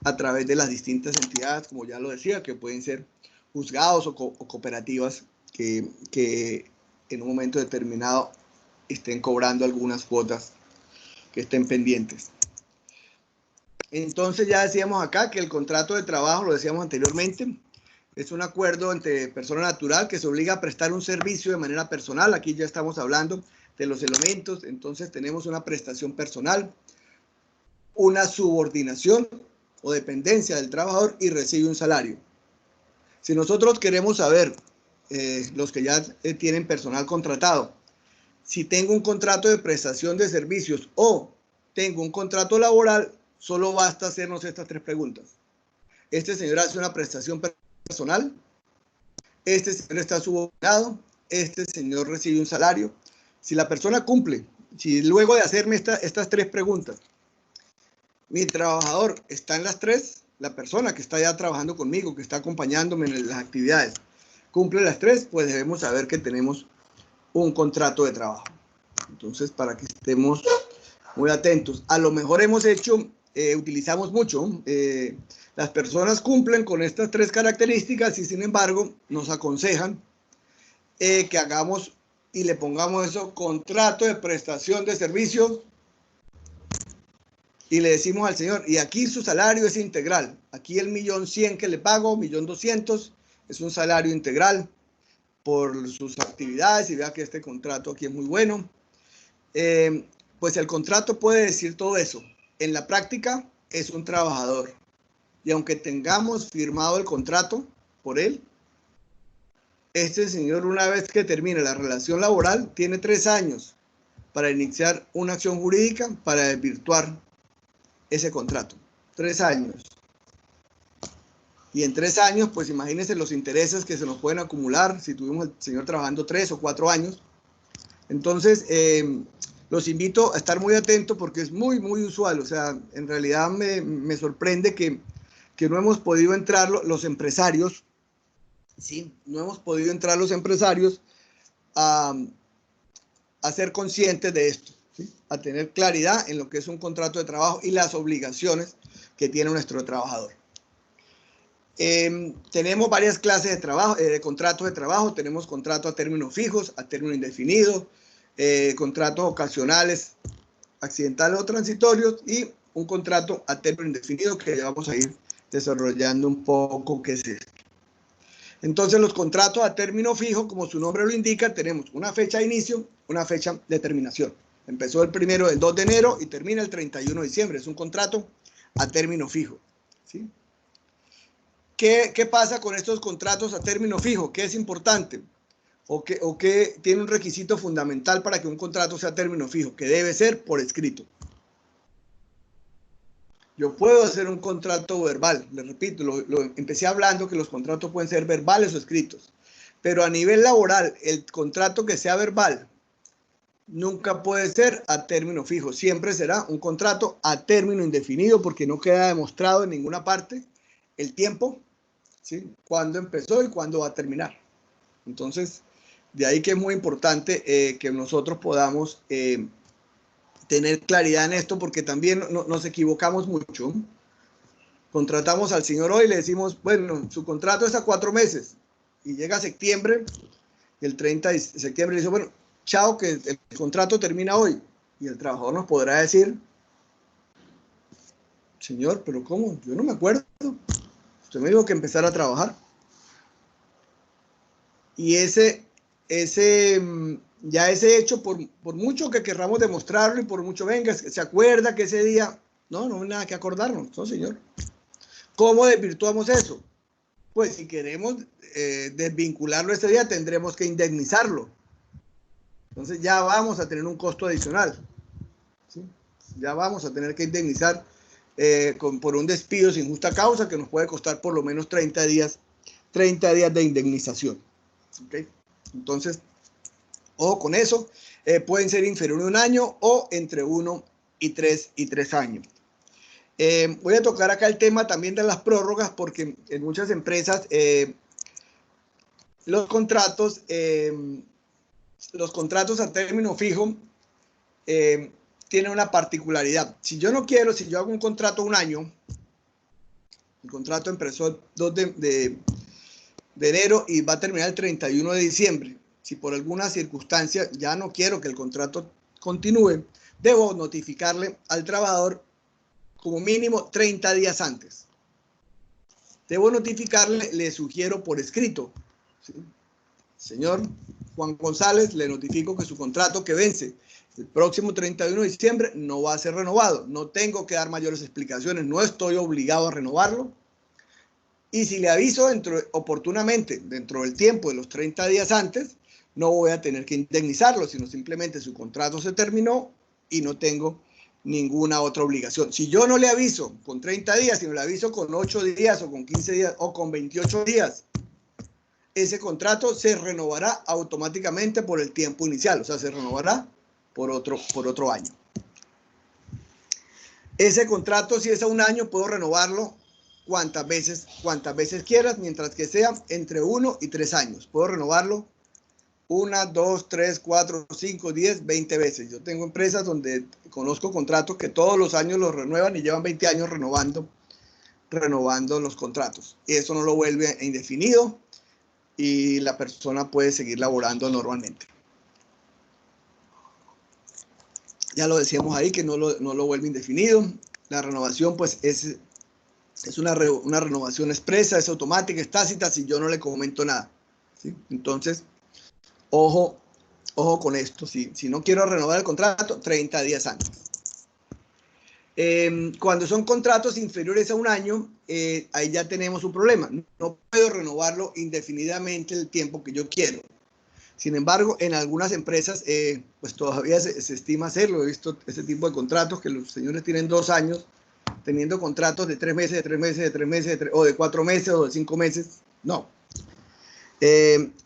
a través de las distintas entidades, como ya lo decía, que pueden ser juzgados o cooperativas que en un momento determinado estén cobrando algunas cuotas que estén pendientes. Entonces ya decíamos acá que el contrato de trabajo, lo decíamos anteriormente, Es un acuerdo entre persona natural que se obliga a prestar un servicio de manera personal. Aquí ya estamos hablando de los elementos. Entonces tenemos una prestación personal, una subordinación o dependencia del trabajador y recibe un salario. Si nosotros queremos saber, los que ya tienen personal contratado, si tengo un contrato de prestación de servicios o tengo un contrato laboral, solo basta hacernos estas 3 preguntas. Este señor hace una prestación personal, este señor está subordinado, este señor recibe un salario. Si la persona cumple, si luego de hacerme estas 3 preguntas, mi trabajador está en las 3, la persona que está ya trabajando conmigo, que está acompañándome en las actividades, cumple las 3, pues debemos saber que tenemos un contrato de trabajo. Entonces, para que estemos muy atentos. A lo mejor hemos hecho, utilizamos mucho, las personas cumplen con estas 3 características y sin embargo nos aconsejan que hagamos y le pongamos eso, contrato de prestación de servicios, y le decimos al señor, y aquí su salario es integral. Aquí el 1.100.000 que le pago, 1.200.000, es un salario integral por sus actividades, y vea que este contrato aquí es muy bueno. Pues el contrato puede decir todo eso. En la práctica es un trabajador. Y aunque tengamos firmado el contrato por él, este señor, una vez que termine la relación laboral, tiene 3 años para iniciar una acción jurídica para desvirtuar ese contrato. 3 años. Y en 3 años, pues imagínense los intereses que se nos pueden acumular si tuvimos al señor trabajando 3 o 4 años. Entonces, los invito a estar muy atentos porque es muy, muy usual. O sea, en realidad me sorprende que no hemos podido entrar los empresarios, ¿sí? No hemos podido entrar los empresarios a ser conscientes de esto, ¿sí? A tener claridad en lo que es un contrato de trabajo y las obligaciones que tiene nuestro trabajador. Tenemos varias clases de trabajo, de contratos de trabajo. Tenemos contratos a términos fijos, a término indefinido, contratos ocasionales, accidentales o transitorios, y un contrato a término indefinido que ya vamos a ir desarrollando un poco qué es esto. Entonces, los contratos a término fijo, como su nombre lo indica, tenemos una fecha de inicio, una fecha de terminación. Empezó el 2 de enero y termina el 31 de diciembre. Es un contrato a término fijo, ¿sí? ¿Qué pasa con estos contratos a término fijo? ¿Qué es importante? ¿O qué tiene un requisito fundamental para que un contrato sea a término fijo? Que debe ser por escrito. Yo puedo hacer un contrato verbal, les repito, empecé hablando que los contratos pueden ser verbales o escritos, pero a nivel laboral, el contrato que sea verbal nunca puede ser a término fijo, siempre será un contrato a término indefinido porque no queda demostrado en ninguna parte el tiempo, ¿sí? Cuándo empezó y cuándo va a terminar. Entonces, de ahí que es muy importante que nosotros podamos tener claridad en esto, porque también nos equivocamos mucho. Contratamos al señor hoy y le decimos, bueno, su contrato es a 4 meses, y llega septiembre, el 30 de septiembre le dice, bueno, chao, que el contrato termina hoy, y el trabajador nos podrá decir, señor, pero ¿cómo? Yo no me acuerdo, usted me dijo que empezara a trabajar. Y ya ese hecho, por mucho que querramos demostrarlo y por mucho venga, se acuerda que ese día, no hay nada que acordarnos, no señor. ¿Cómo desvirtuamos eso? Pues si queremos desvincularlo ese día, tendremos que indemnizarlo. Entonces ya vamos a tener un costo adicional, ¿sí? Ya vamos a tener que indemnizar por un despido sin justa causa que nos puede costar por lo menos 30 días de indemnización. ¿Okay? Entonces, ojo con eso, pueden ser inferior a 1 año o entre 1 y 3 años. Voy a tocar acá el tema también de las prórrogas, porque en muchas empresas los contratos a término fijo tienen una particularidad. Si yo hago un contrato 1 año, el contrato empezó el 2 de enero y va a terminar el 31 de diciembre. Si por alguna circunstancia ya no quiero que el contrato continúe, debo notificarle al trabajador como mínimo 30 días antes. debo notificarle, le sugiero por escrito, ¿sí? Señor Juan González, le notifico que su contrato que vence el próximo 31 de diciembre no va a ser renovado. No tengo que dar mayores explicaciones, no estoy obligado a renovarlo. Y si le aviso oportunamente, dentro del tiempo de los 30 días antes, no voy a tener que indemnizarlo, sino simplemente su contrato se terminó y no tengo ninguna otra obligación. Si yo no le aviso con 30 días, sino le aviso con 8 días o con 15 días o con 28 días, ese contrato se renovará automáticamente por el tiempo inicial, o sea, se renovará por otro año. Ese contrato, si es a un año, puedo renovarlo cuantas veces quieras, mientras que sea entre 1 y 3 años. Puedo renovarlo 1, 2, 3, 4, 5, 10, 20 veces. Yo tengo empresas donde conozco contratos que todos los años los renuevan y llevan 20 años renovando los contratos. Y eso no lo vuelve indefinido y la persona puede seguir laborando normalmente. Ya lo decíamos ahí que no lo vuelve indefinido. La renovación pues es una renovación expresa, es automática, es tácita si yo no le comento nada, ¿sí? Entonces, ojo con esto. Si no quiero renovar el contrato, 30 días antes. Cuando son contratos inferiores a un año, ahí ya tenemos un problema. No puedo renovarlo indefinidamente el tiempo que yo quiero. Sin embargo, en algunas empresas, pues todavía se estima hacerlo. He visto ese tipo de contratos que los señores tienen 2 años teniendo contratos de 3 meses, de 3 meses, de 3 meses, o de 4 meses, o de 5 meses. No.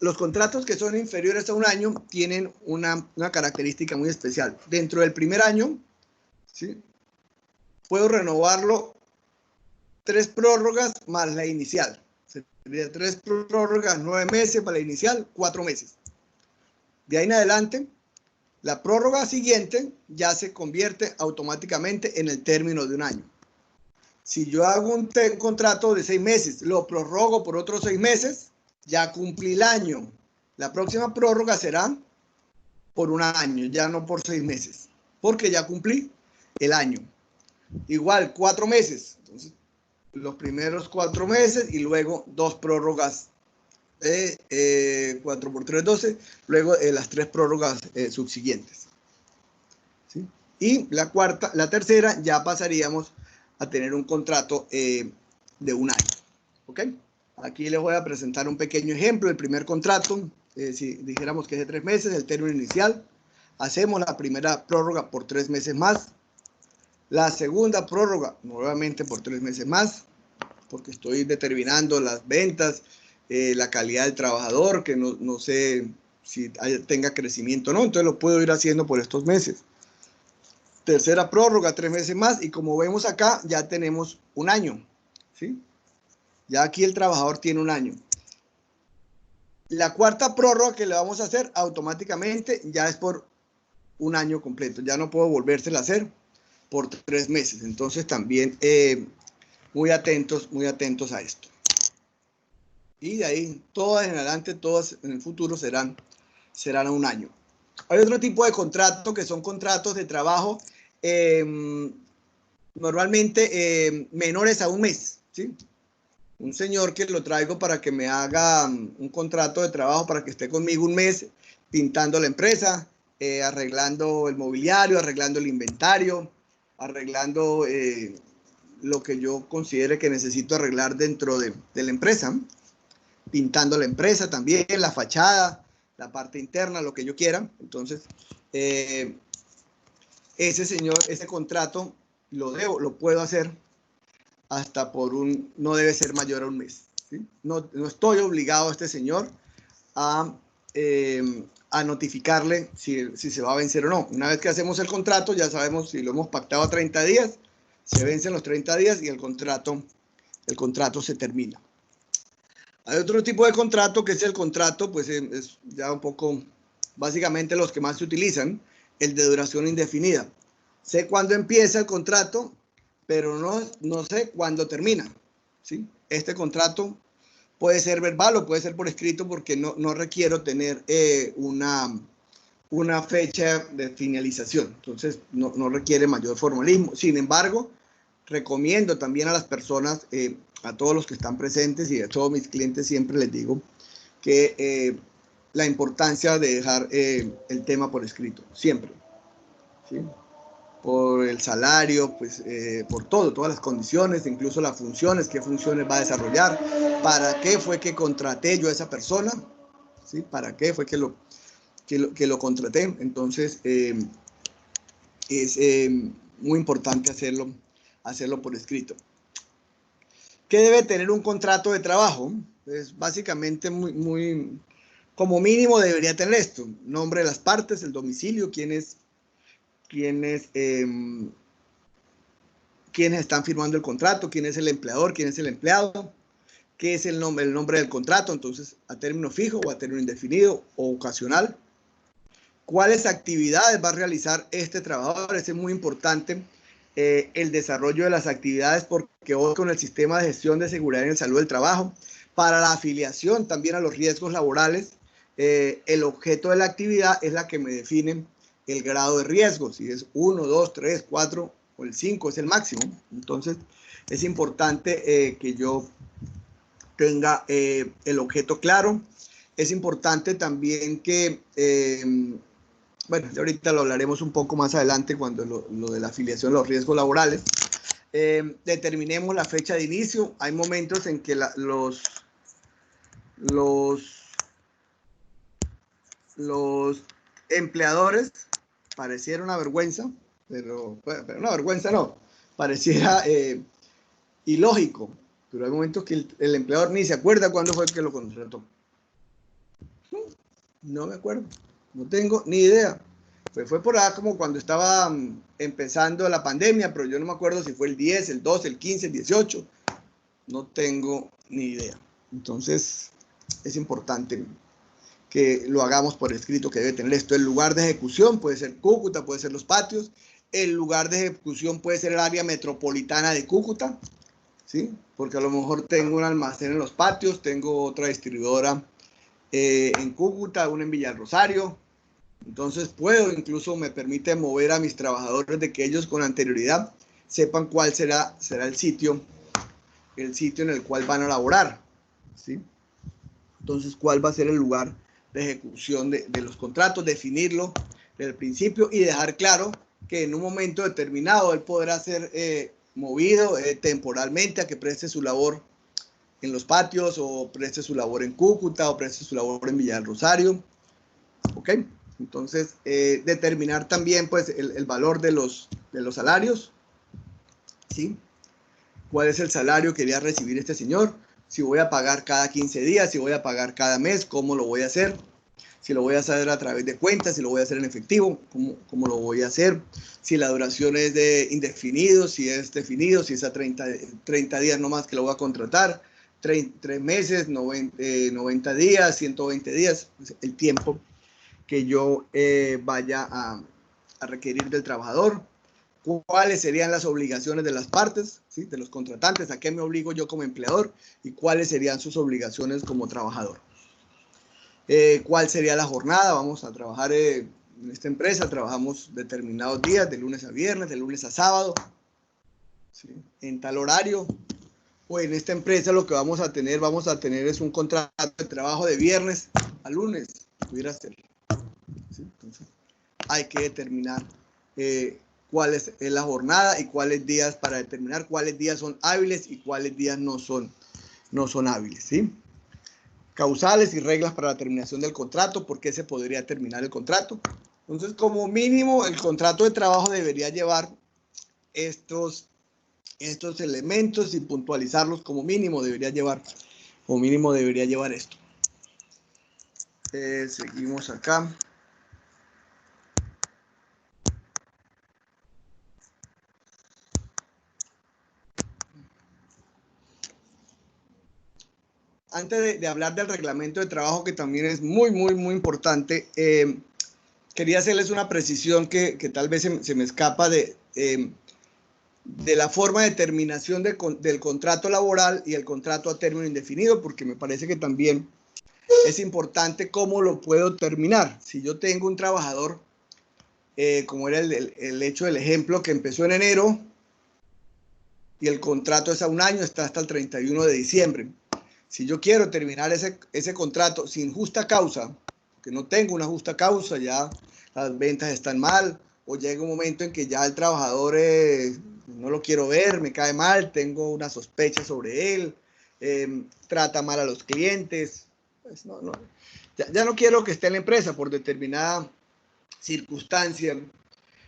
Los contratos que son inferiores a un año tienen una característica muy especial. Dentro del primer año, ¿sí?, puedo renovarlo 3 prórrogas más la inicial. Sería 3 prórrogas, 9 meses para la inicial, 4 meses. De ahí en adelante, la prórroga siguiente ya se convierte automáticamente en el término de un año. Si yo hago un contrato de 6 meses, lo prorrogo por otros 6 meses, ya cumplí el año. La próxima prórroga será por un año, ya no por 6 meses, porque ya cumplí el año. Igual, 4 meses. Entonces, los primeros 4 meses y luego 2 prórrogas. 4 por 3, 12. Luego las 3 prórrogas subsiguientes. ¿Sí? Y la tercera ya pasaríamos a tener un contrato de un año. ¿Ok? Aquí les voy a presentar un pequeño ejemplo. El primer contrato, si dijéramos que es de 3 meses, el término inicial. Hacemos la primera prórroga por 3 meses más. La segunda prórroga, nuevamente por 3 meses más, porque estoy determinando las ventas, la calidad del trabajador, que no sé si tenga crecimiento o no, entonces lo puedo ir haciendo por estos meses. Tercera prórroga, 3 meses más, y como vemos acá, ya tenemos un año, ¿sí? Ya aquí el trabajador tiene un año. La cuarta prórroga que le vamos a hacer automáticamente ya es por un año completo, ya no puedo volvérsela a hacer por 3 meses. Entonces también muy atentos a esto. Y de ahí, todas en adelante, todas en el futuro serán a un año. Hay otro tipo de contrato que son contratos de trabajo normalmente menores a un mes, ¿sí? Un señor que lo traigo para que me haga un contrato de trabajo para que esté conmigo un mes pintando la empresa, arreglando el mobiliario, arreglando el inventario, arreglando lo que yo considere que necesito arreglar dentro de la empresa, pintando la empresa también, la fachada, la parte interna, lo que yo quiera. Entonces, ese contrato lo puedo hacer hasta no debe ser mayor a un mes, ¿sí? No estoy obligado a este señor a notificarle si se va a vencer o no. Una vez que hacemos el contrato, ya sabemos si lo hemos pactado a 30 días, se vencen los 30 días y el contrato se termina. Hay otro tipo de contrato que es el contrato, pues es ya un poco, básicamente los que más se utilizan, el de duración indefinida. Sé cuándo empieza el contrato, pero no sé cuándo termina, ¿sí? Este contrato puede ser verbal o puede ser por escrito porque no requiero tener una fecha de finalización. Entonces, no requiere mayor formalismo. Sin embargo, recomiendo también a las personas a todos los que están presentes y a todos mis clientes siempre les digo que la importancia de dejar el tema por escrito, siempre, ¿sí? Por el salario, pues por todo, todas las condiciones, incluso las funciones, qué funciones va a desarrollar, para qué fue que contraté yo a esa persona, ¿sí? Para qué fue que lo contraté. Entonces es muy importante hacerlo por escrito. ¿Qué debe tener un contrato de trabajo? Pues básicamente como mínimo debería tener esto: nombre de las partes, el domicilio, quiénes están firmando el contrato, quién es el empleador, quién es el empleado, qué es el nombre del contrato, entonces a término fijo o a término indefinido o ocasional. ¿Cuáles actividades va a realizar este trabajador? Es muy importante el desarrollo de las actividades, porque hoy con el sistema de gestión de seguridad en salud del trabajo, para la afiliación también a los riesgos laborales, el objeto de la actividad es la que me define el grado de riesgo, si es 1, 2, 3, 4 o el 5 es el máximo. Entonces es importante que yo tenga el objeto claro. Es importante también que, bueno, ahorita lo hablaremos un poco más adelante cuando lo de la afiliación a los riesgos laborales. Determinemos la fecha de inicio. Hay momentos en que los empleadores, pareciera una vergüenza, pero una vergüenza no, pareciera ilógico, pero hay momentos que el empleador ni se acuerda cuándo fue que lo contrató. No me acuerdo, no tengo ni idea. Pues fue por ahí como cuando estaba empezando la pandemia, pero yo no me acuerdo si fue el 10, el 12, el 15, el 18. No tengo ni idea. Entonces es importante que lo hagamos por escrito, que debe tener esto. El lugar de ejecución puede ser Cúcuta, puede ser los patios. El lugar de ejecución puede ser el área metropolitana de Cúcuta, ¿sí? Porque a lo mejor tengo un almacén en los patios, tengo otra distribuidora en Cúcuta, una en Villarrosario. Entonces incluso me permite mover a mis trabajadores de que ellos con anterioridad sepan cuál será el sitio en el cual van a laborar, ¿sí? Entonces, ¿cuál va a ser el lugar de ejecución de los contratos? Definirlo desde el principio y dejar claro que en un momento determinado él podrá ser movido temporalmente a que preste su labor en los patios, o preste su labor en Cúcuta, o preste su labor en Villa del Rosario. ¿Ok? Entonces, determinar también pues el valor de los salarios, ¿sí? ¿Cuál es el salario que voy a recibir este señor? Si voy a pagar cada 15 días, si voy a pagar cada mes, ¿cómo lo voy a hacer? Si lo voy a hacer a través de cuentas, si lo voy a hacer en efectivo, ¿cómo lo voy a hacer? Si la duración es de indefinido, si es definido, si es a 30 días nomás que lo voy a contratar, 3 meses, 90 días, 120 días, el tiempo que yo vaya a requerir del trabajador. ¿Cuáles serían las obligaciones de las partes, ¿sí? De los contratantes? ¿A qué me obligo yo como empleador? ¿Y cuáles serían sus obligaciones como trabajador? ¿Cuál sería la jornada? Vamos a trabajar en esta empresa, trabajamos determinados días, de lunes a viernes, de lunes a sábado, ¿sí? En tal horario. O en esta empresa lo que vamos a tener es un contrato de trabajo de viernes a lunes, pudiera ser, ¿sí? Entonces, hay que determinar cuál es la jornada y cuáles días, para determinar cuáles días son hábiles y cuáles días no son hábiles, ¿sí? Causales y reglas para la terminación del contrato, por qué se podría terminar el contrato. Entonces, como mínimo, el contrato de trabajo debería llevar estos elementos, y puntualizarlos como mínimo debería llevar esto. Seguimos acá. Antes de hablar del reglamento de trabajo, que también es muy importante, quería hacerles una precisión que tal vez se me escapa de la forma de terminación del contrato laboral y el contrato a término indefinido, porque me parece que también es importante cómo lo puedo terminar. Si yo tengo un trabajador, como era el hecho del ejemplo, que empezó en enero y el contrato es a un año, está hasta el 31 de diciembre. Si yo quiero terminar ese contrato sin justa causa, que no tengo una justa causa, ya las ventas están mal, o llega un momento en que ya el trabajador no lo quiero ver, me cae mal, tengo una sospecha sobre él, trata mal a los clientes, pues ya no quiero que esté en la empresa por determinada circunstancia,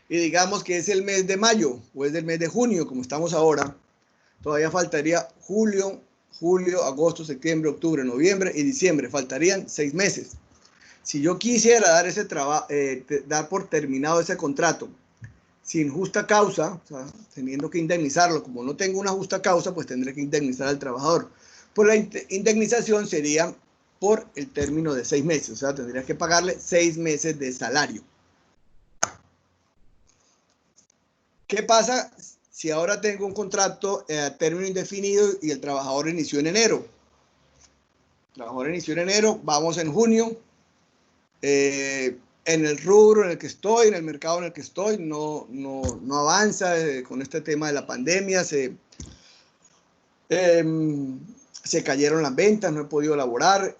y digamos que es el mes de mayo o es del mes de junio, como estamos ahora, todavía faltaría julio, agosto, septiembre, octubre, noviembre y diciembre, faltarían 6 meses. Si yo quisiera dar dar por terminado ese contrato sin justa causa, o sea, teniendo que indemnizarlo, como no tengo una justa causa, pues tendré que indemnizar al trabajador. Pues la indemnización sería por el término de 6 meses, o sea, tendría que pagarle 6 meses de salario. ¿Qué pasa si ahora tengo un contrato a término indefinido y el trabajador inició en enero? El trabajador inició en enero, vamos en junio, en el rubro en el que estoy, en el mercado en el que estoy, no avanza con este tema de la pandemia, se cayeron las ventas, no he podido laborar,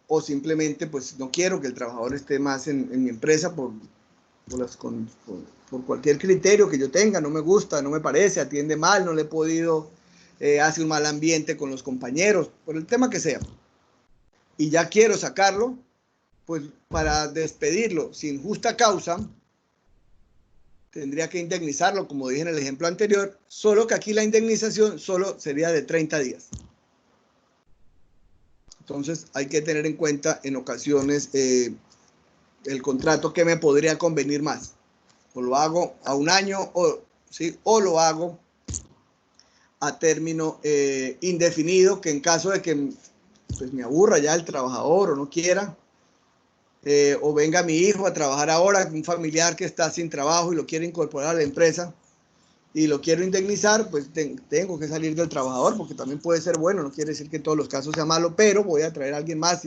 o simplemente pues no quiero que el trabajador esté más en mi empresa por cualquier criterio que yo tenga, no me gusta, no me parece, atiende mal, no le he podido, hace un mal ambiente con los compañeros, por el tema que sea. Y ya quiero sacarlo, pues para despedirlo sin justa causa, tendría que indemnizarlo, como dije en el ejemplo anterior, solo que aquí la indemnización solo sería de 30 días. Entonces hay que tener en cuenta en ocasiones el contrato que me podría convenir más. O lo hago a un año o lo hago a término indefinido, que en caso de que pues, me aburra ya el trabajador o no quiera, o venga mi hijo a trabajar ahora, un familiar que está sin trabajo y lo quiere incorporar a la empresa y lo quiero indemnizar, pues tengo que salir del trabajador, porque también puede ser bueno, no quiere decir que en todos los casos sea malo, pero voy a traer a alguien más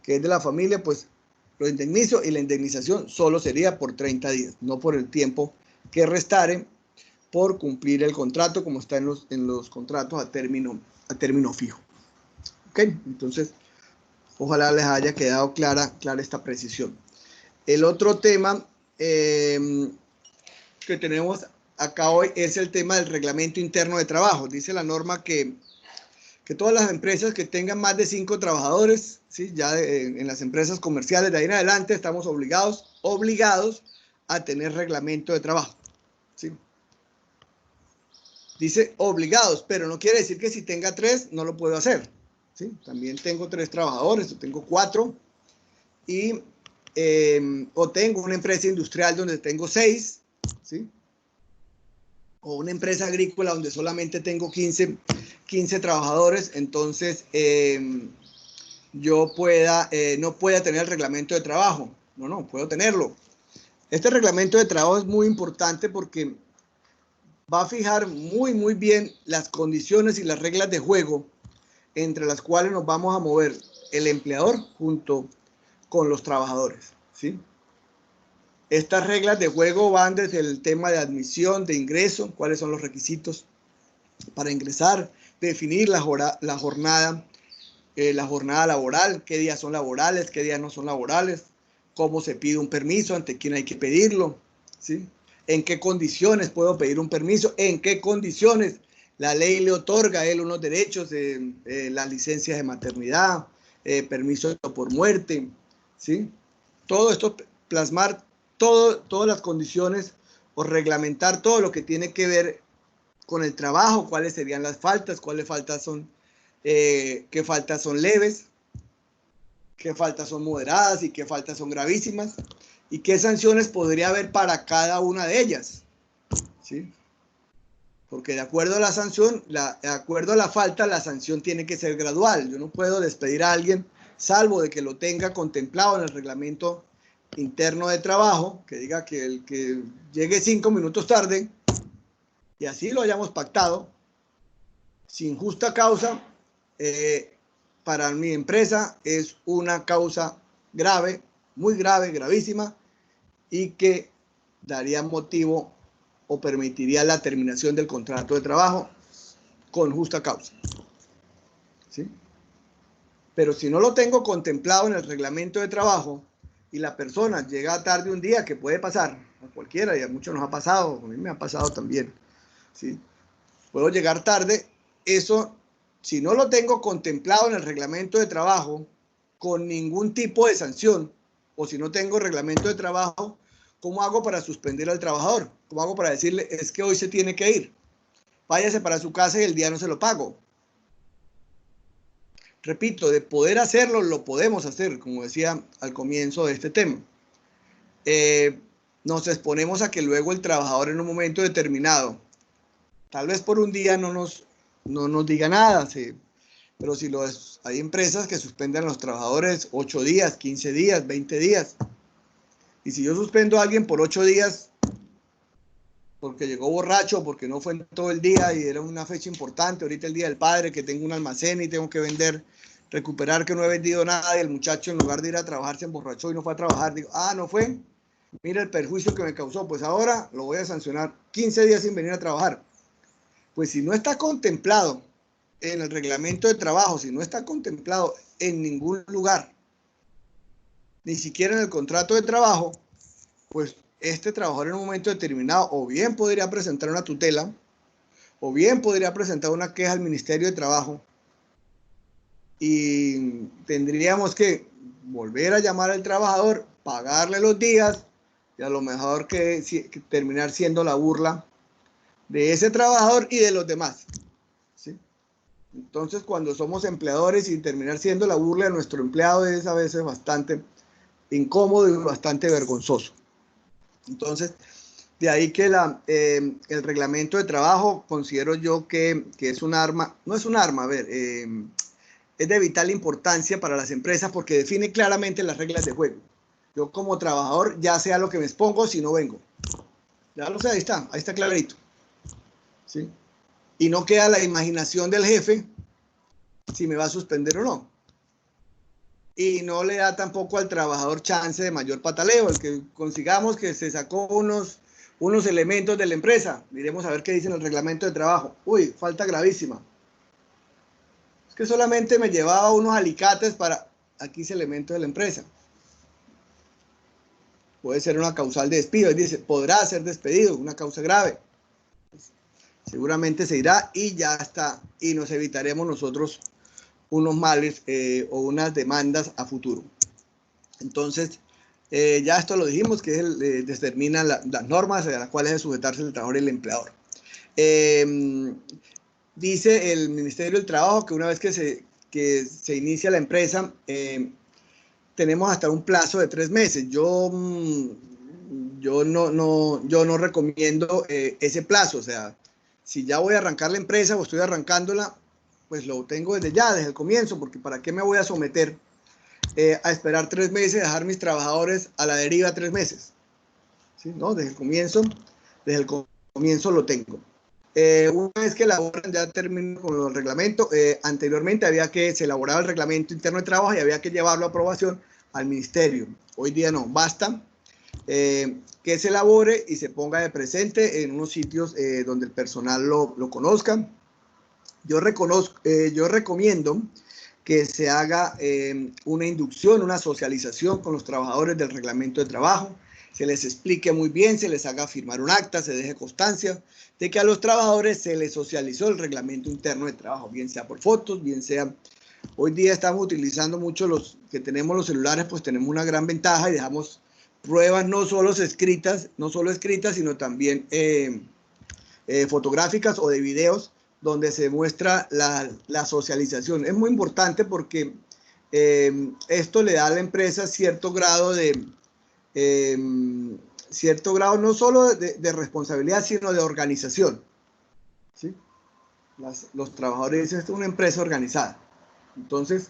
que es de la familia, pues lo indemnizo, y la indemnización solo sería por 30 días, no por el tiempo que restare por cumplir el contrato, como está en los contratos a término fijo. ¿Ok? Entonces, ojalá les haya quedado clara esta precisión. El otro tema que tenemos acá hoy es el tema del reglamento interno de trabajo. Dice la norma que todas las empresas que tengan más de 5 trabajadores, ¿sí? Ya en las empresas comerciales de ahí en adelante estamos obligados a tener reglamento de trabajo, ¿sí? Dice obligados, pero no quiere decir que si tenga 3 no lo puedo hacer, ¿sí? También tengo 3 trabajadores, o tengo 4, o tengo una empresa industrial donde tengo 6, ¿sí? O una empresa agrícola donde solamente tengo 15 trabajadores, entonces yo no pueda tener el reglamento de trabajo. No, puedo tenerlo. Este reglamento de trabajo es muy importante porque va a fijar muy bien las condiciones y las reglas de juego entre las cuales nos vamos a mover el empleador junto con los trabajadores, ¿sí? Estas reglas de juego van desde el tema de admisión, de ingreso, cuáles son los requisitos para ingresar, definir la jornada laboral, qué días son laborales, qué días no son laborales, cómo se pide un permiso, ante quién hay que pedirlo, ¿sí? En qué condiciones puedo pedir un permiso, en qué condiciones la ley le otorga a él unos derechos, las licencias de maternidad, permiso por muerte, ¿sí? Todo esto, plasmar todas las condiciones o reglamentar todo lo que tiene que ver con el trabajo, cuáles serían las faltas, cuáles faltas son, qué faltas son leves, qué faltas son moderadas y qué faltas son gravísimas, y qué sanciones podría haber para cada una de ellas, ¿sí? Porque de acuerdo a la sanción, de acuerdo a la falta, la sanción tiene que ser gradual. Yo no puedo despedir a alguien, salvo de que lo tenga contemplado en el reglamento interno de trabajo, que diga que el que llegue 5 minutos tarde, y así lo hayamos pactado, sin justa causa, para mi empresa es una causa grave, muy grave, gravísima, y que daría motivo o permitiría la terminación del contrato de trabajo con justa causa. ¿Sí? Pero si no lo tengo contemplado en el reglamento de trabajo y la persona llega tarde un día, que puede pasar a cualquiera, y a muchos nos ha pasado, a mí me ha pasado también, ¿sí? Puedo llegar tarde, eso, si no lo tengo contemplado en el reglamento de trabajo, con ningún tipo de sanción, o si no tengo reglamento de trabajo, ¿cómo hago para suspender al trabajador? ¿Cómo hago para decirle, es que hoy se tiene que ir? Váyase para su casa y el día no se lo pago. Repito, de poder hacerlo, lo podemos hacer, como decía al comienzo de este tema. Nos exponemos a que luego el trabajador en un momento determinado, tal vez por un día no nos diga nada, ¿sí? Pero si hay empresas que suspenden a los trabajadores 8 días, 15 días, 20 días. Y si yo suspendo a alguien por 8 días porque llegó borracho, porque no fue en todo el día y era una fecha importante, ahorita el Día del Padre, que tengo un almacén y tengo que vender, recuperar que no he vendido nada, y el muchacho en lugar de ir a trabajar se emborrachó y no fue a trabajar, digo, no fue, mira el perjuicio que me causó, pues ahora lo voy a sancionar 15 días sin venir a trabajar. Pues si no está contemplado en el reglamento de trabajo, si no está contemplado en ningún lugar, ni siquiera en el contrato de trabajo, pues este trabajador en un momento determinado o bien podría presentar una tutela, o bien podría presentar una queja al Ministerio de Trabajo, y tendríamos que volver a llamar al trabajador, pagarle los días, y a lo mejor que terminar siendo la burla de ese trabajador y de los demás. ¿Sí? Entonces, cuando somos empleadores y terminar siendo la burla de nuestro empleado es a veces bastante incómodo y bastante vergonzoso. Entonces, de ahí que el reglamento de trabajo considero yo que es un arma, no es un arma, a ver, es de vital importancia para las empresas porque define claramente las reglas de juego. Yo como trabajador ya sé a lo que me expongo si no vengo. Ya lo sé, ahí está clarito. ¿Sí? Y no queda la imaginación del jefe si me va a suspender o no. Y no le da tampoco al trabajador chance de mayor pataleo, el que consigamos que se sacó unos elementos de la empresa. Miremos a ver qué dice en el reglamento de trabajo. Uy, falta gravísima. Es que solamente me llevaba unos alicates para... Aquí dice elementos de la empresa. Puede ser una causal de despido. Dice, podrá ser despedido, una causa grave. Seguramente se irá y ya está. Y nos evitaremos nosotros unos males o unas demandas a futuro. Entonces, ya esto lo dijimos, que determina las normas a las cuales debe sujetarse el trabajador y el empleador. Dice el Ministerio del Trabajo que una vez que se inicia la empresa, tenemos hasta un plazo de 3 meses. Yo no recomiendo ese plazo. O sea, si ya voy a arrancar la empresa o estoy arrancándola, pues lo tengo desde el comienzo, porque ¿para qué me voy a someter a esperar 3 meses, dejar mis trabajadores a la deriva 3 meses? ¿Sí? ¿No? Desde el comienzo lo tengo. Una vez que elaboran, ya termino con el reglamento. Anteriormente se elaboraba el reglamento interno de trabajo y había que llevarlo a aprobación al ministerio. Hoy día no, basta que se elabore y se ponga de presente en unos sitios donde el personal lo conozca. Yo recomiendo que se haga una inducción, una socialización con los trabajadores del reglamento de trabajo, se les explique muy bien, se les haga firmar un acta, se deje constancia de que a los trabajadores se les socializó el reglamento interno de trabajo, bien sea por fotos, bien sea... Hoy día estamos utilizando mucho los que tenemos los celulares, pues tenemos una gran ventaja y dejamos pruebas no solo escritas, sino también fotográficas o de videos, donde se muestra la socialización. Es muy importante porque esto le da a la empresa cierto grado no solo de responsabilidad, sino de organización. ¿Sí? Los trabajadores dicen, esto es una empresa organizada. Entonces,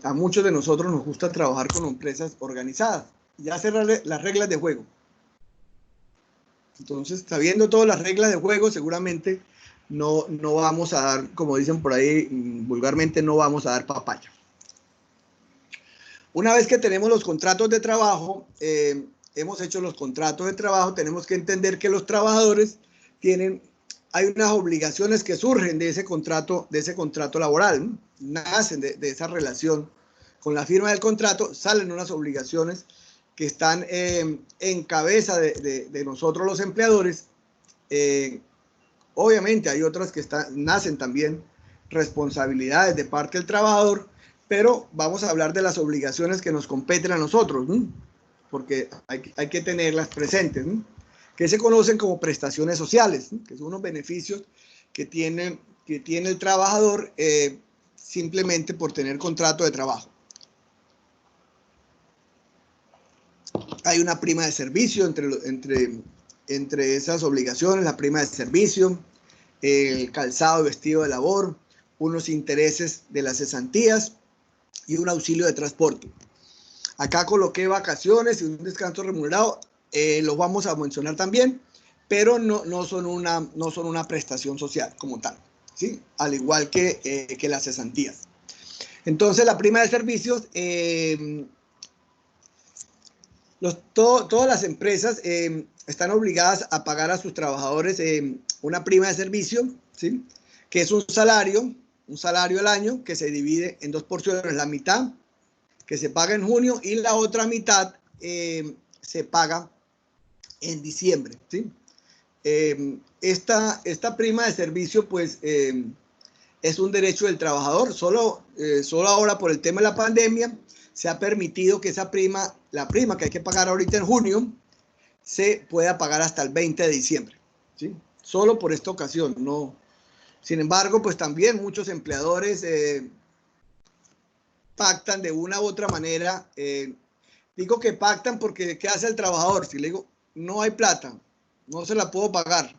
a muchos de nosotros nos gusta trabajar con empresas organizadas, ya cerrarle las reglas de juego. Entonces, sabiendo todas las reglas de juego, seguramente no vamos a dar, como dicen por ahí vulgarmente, no vamos a dar papaya. Una vez que tenemos los contratos de trabajo, hemos hecho los contratos de trabajo, tenemos que entender que los trabajadores tienen hay unas obligaciones que surgen de ese contrato laboral, ¿no? Nacen de esa relación. Con la firma del contrato salen unas obligaciones que están en cabeza de nosotros los empleadores. Obviamente hay otras que nacen también responsabilidades de parte del trabajador, pero vamos a hablar de las obligaciones que nos competen a nosotros, ¿no? Porque hay que tenerlas presentes, ¿no? Que se conocen como prestaciones sociales, ¿no? Que son unos beneficios que tiene el trabajador simplemente por tener contrato de trabajo. Hay una prima de servicio entre esas obligaciones, la prima de servicio, el calzado y vestido de labor, unos intereses de las cesantías y un auxilio de transporte. Acá coloqué vacaciones y un descanso remunerado, los vamos a mencionar también, pero no son una prestación social como tal, ¿sí? Al igual que las cesantías. Entonces, la prima de servicios, todas las empresas están obligadas a pagar a sus trabajadores una prima de servicio, ¿sí? Que es un salario al año que se divide en dos porciones, la mitad que se paga en junio y la otra mitad se paga en diciembre, ¿sí? Esta prima de servicio, pues, es un derecho del trabajador. Solo ahora por el tema de la pandemia se ha permitido que la prima que hay que pagar ahorita en junio, se pueda pagar hasta el 20 de diciembre, ¿sí? Solo por esta ocasión, no. Sin embargo, pues también muchos empleadores pactan de una u otra manera. Digo que pactan porque ¿qué hace el trabajador? Si le digo, no hay plata, no se la puedo pagar.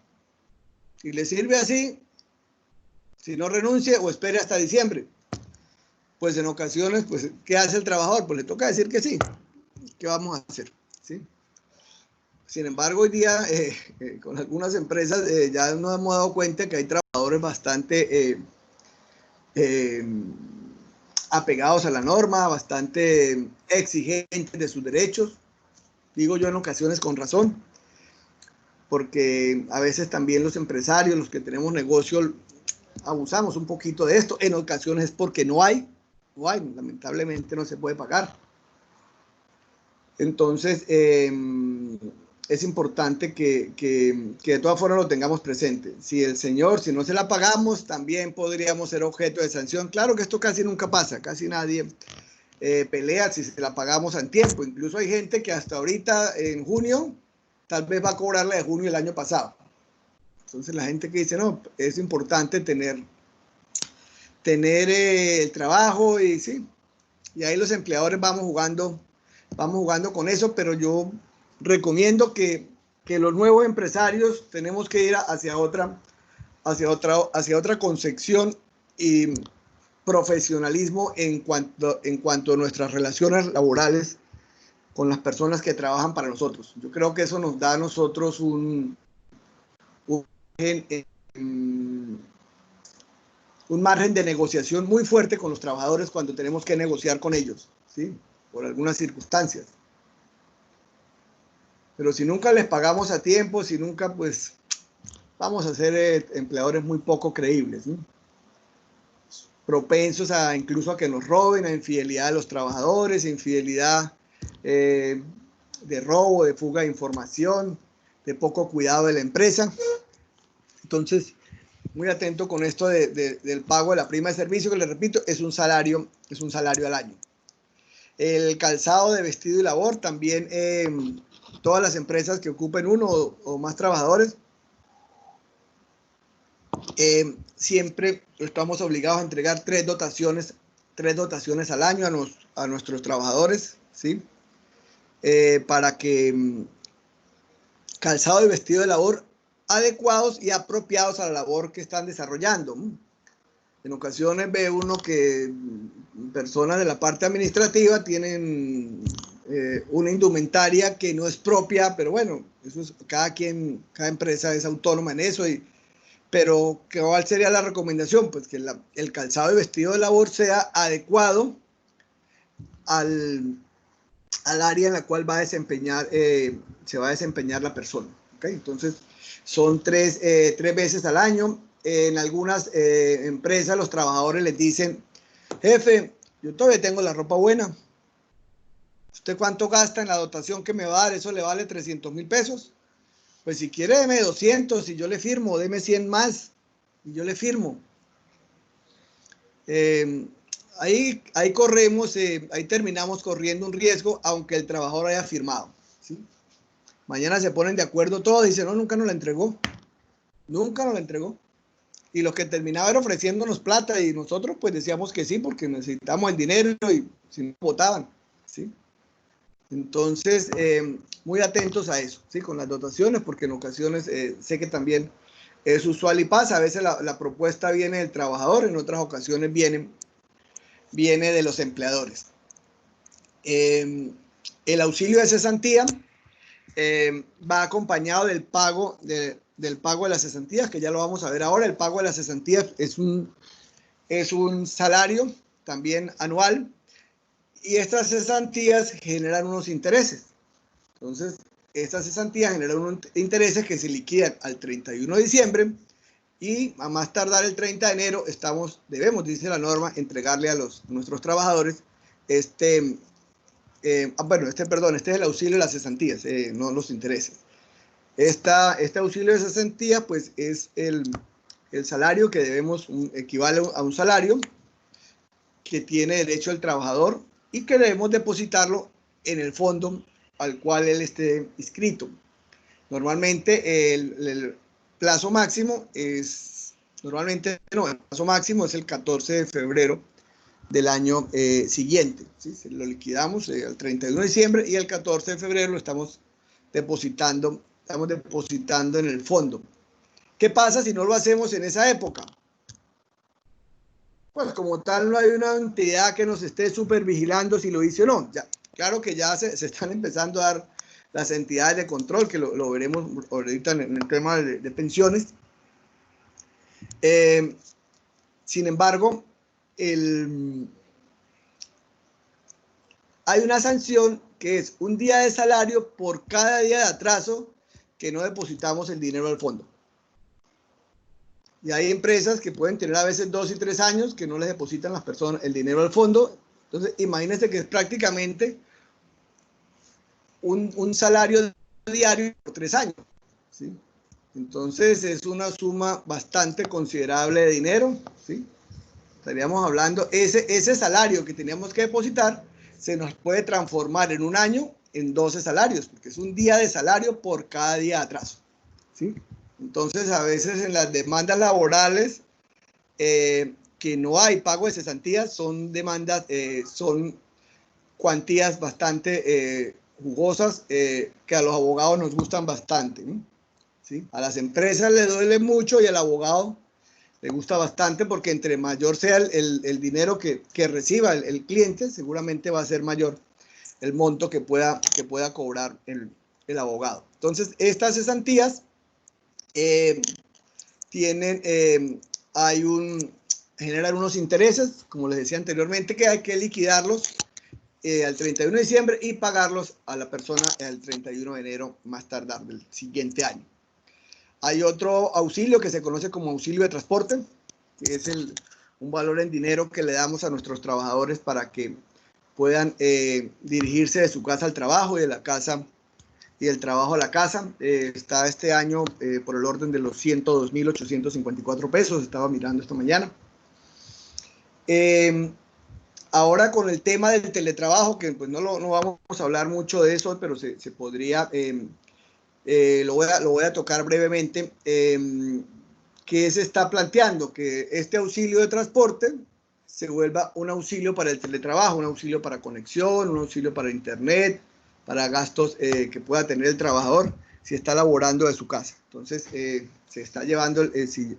Si le sirve así, si no renuncie o espere hasta diciembre. Pues en ocasiones, pues, ¿qué hace el trabajador? Pues le toca decir que sí. ¿Qué vamos a hacer? ¿Sí? Sin embargo, hoy día, con algunas empresas, ya nos hemos dado cuenta que hay trabajadores bastante apegados a la norma, bastante exigentes de sus derechos. Digo yo en ocasiones con razón, porque a veces también los empresarios, los que tenemos negocio, abusamos un poquito de esto. En ocasiones es porque no hay, lamentablemente no se puede pagar. Entonces, es importante que de todas formas lo tengamos presente. Si no se la pagamos, también podríamos ser objeto de sanción. Claro que esto casi nunca pasa, casi nadie pelea si se la pagamos a tiempo. Incluso hay gente que hasta ahorita, en junio, tal vez va a cobrar la de junio del año pasado. Entonces la gente que dice, no, es importante tener el trabajo y sí. Y ahí los empleadores vamos jugando con eso, pero yo recomiendo que los nuevos empresarios tenemos que ir hacia otra concepción y profesionalismo en cuanto a nuestras relaciones laborales con las personas que trabajan para nosotros. Yo creo que eso nos da a nosotros un margen de negociación muy fuerte con los trabajadores cuando tenemos que negociar con ellos, ¿sí? Por algunas circunstancias. Pero si nunca les pagamos a tiempo, si nunca, pues vamos a ser empleadores muy poco creíbles, ¿sí? Propensos incluso a que nos roben, a infidelidad de los trabajadores, infidelidad de robo, de fuga de información, de poco cuidado de la empresa. Entonces, muy atento con esto del pago de la prima de servicio, que les repito, es un salario al año. El calzado de vestido y labor, también todas las empresas que ocupen uno o más trabajadores, siempre estamos obligados a entregar tres dotaciones al año a nuestros trabajadores, ¿sí? Para que calzado y vestido de labor adecuados y apropiados a la labor que están desarrollando. En ocasiones ve uno que personas de la parte administrativa tienen una indumentaria que no es propia, pero bueno, eso es, cada empresa es autónoma en eso. Pero ¿cuál sería la recomendación? Pues que el calzado y vestido de labor sea adecuado al área en la cual se va a desempeñar la persona. ¿Okay? Entonces, Son tres veces al año. En algunas empresas los trabajadores les dicen, jefe, yo todavía tengo la ropa buena. ¿Usted cuánto gasta en la dotación que me va a dar? Eso le vale 300.000 pesos. Pues si quiere, deme 200 y yo le firmo, deme 100 más y yo le firmo. Ahí corremos, ahí terminamos corriendo un riesgo, aunque el trabajador haya firmado, ¿sí? Mañana se ponen de acuerdo todos y dicen, no, nunca nos la entregó. Nunca nos la entregó. Y los que terminaban ofreciéndonos plata y nosotros pues decíamos que sí, porque necesitamos el dinero y si no votaban, ¿sí? Entonces, muy atentos a eso, ¿sí? Con las dotaciones, porque en ocasiones sé que también es usual y pasa. A veces la propuesta viene del trabajador, en otras ocasiones viene de los empleadores. El auxilio de cesantía va acompañado del pago de las cesantías, que ya lo vamos a ver ahora. El pago de las cesantías es un salario también anual, y estas cesantías generan unos intereses. Entonces, estas cesantías generan unos intereses que se liquidan al 31 de diciembre y a más tardar el 30 de enero debemos, dice la norma, entregarle a nuestros trabajadores este es el auxilio de las cesantías, no los intereses. Este auxilio de cesantías, pues, es el salario que debemos, equivale a un salario que tiene derecho el trabajador y que debemos depositarlo en el fondo al cual él esté inscrito. Normalmente el plazo máximo es, el plazo máximo es el 14 de febrero del año siguiente, ¿sí? Lo liquidamos el 31 de diciembre y el 14 de febrero lo estamos depositando en el fondo. ¿Qué pasa si no lo hacemos en esa época? Pues como tal no hay una entidad que nos esté supervigilando si lo hice o no. Ya, claro que ya se están empezando a dar las entidades de control, que lo veremos ahorita en el tema de pensiones. Sin embargo, hay una sanción que es un día de salario por cada día de atraso que no depositamos el dinero al fondo. Y hay empresas que pueden tener a veces 2 y 3 años que no les depositan las personas el dinero al fondo. Entonces, imagínense que es prácticamente un salario diario por 3 años, ¿sí? Entonces, es una suma bastante considerable de dinero, ¿sí? Estaríamos hablando, ese salario que teníamos que depositar se nos puede transformar en un año en 12 salarios, porque es un día de salario por cada día de atraso, ¿sí? Entonces, a veces en las demandas laborales que no hay pago de cesantías, son demandas, son cuantías bastante jugosas que a los abogados nos gustan bastante, ¿no? ¿Sí? A las empresas les duele mucho y al abogado le gusta bastante, porque entre mayor sea el dinero que reciba el cliente, seguramente va a ser mayor el monto que pueda cobrar el abogado. Entonces, estas cesantías generan unos intereses, como les decía anteriormente, que hay que liquidarlos al 31 de diciembre y pagarlos a la persona el 31 de enero más tardar del siguiente año. Hay otro auxilio que se conoce como auxilio de transporte, que es un valor en dinero que le damos a nuestros trabajadores para que puedan dirigirse de su casa al trabajo y de la casa y del trabajo a la casa. Está este año por el orden de los 102.854 pesos, estaba mirando esta mañana. Ahora con el tema del teletrabajo, que pues no vamos a hablar mucho de eso, pero se podría, lo voy a tocar brevemente, que se está planteando que este auxilio de transporte se vuelva un auxilio para el teletrabajo, un auxilio para conexión, un auxilio para internet, para gastos que pueda tener el trabajador si está laborando de su casa. Entonces, se está llevando,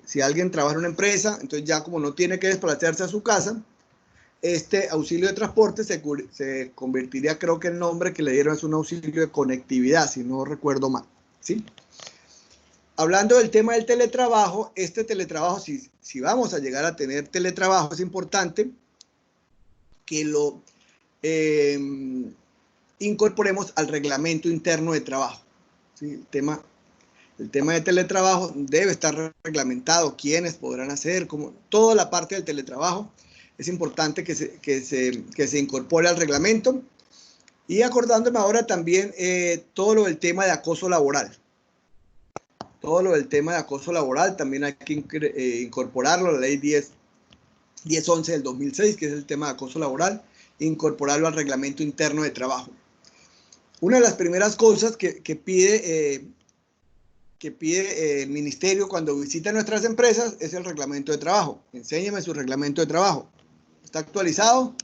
si alguien trabaja en una empresa, entonces ya como no tiene que desplazarse a su casa, este auxilio de transporte se convertiría, creo que el nombre que le dieron es un auxilio de conectividad, si no recuerdo mal, ¿sí? Hablando del tema del teletrabajo, este teletrabajo, si vamos a llegar a tener teletrabajo, es importante que lo incorporemos al reglamento interno de trabajo, ¿sí? El tema de teletrabajo debe estar reglamentado, quiénes podrán hacer, como toda la parte del teletrabajo. Es importante que se incorpore al reglamento. Y acordándome ahora también todo lo del tema de acoso laboral. Todo lo del tema de acoso laboral también hay que incorporarlo, la ley 1011 del 2006, que es el tema de acoso laboral, incorporarlo al reglamento interno de trabajo. Una de las primeras cosas que pide el ministerio cuando visita nuestras empresas es el reglamento de trabajo. Enséñeme su reglamento de trabajo. ¿Está actualizado?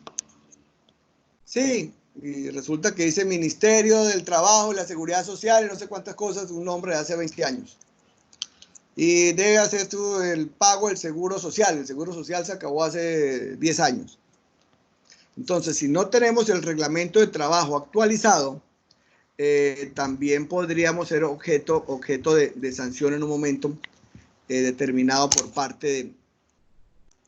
Sí. Y resulta que dice Ministerio del Trabajo y la Seguridad Social y no sé cuántas cosas, un nombre de hace 20 años. Y debe hacer tú el pago del seguro social. El seguro social se acabó hace 10 años. Entonces, si no tenemos el reglamento de trabajo actualizado, también podríamos ser objeto de sanción en un momento determinado por parte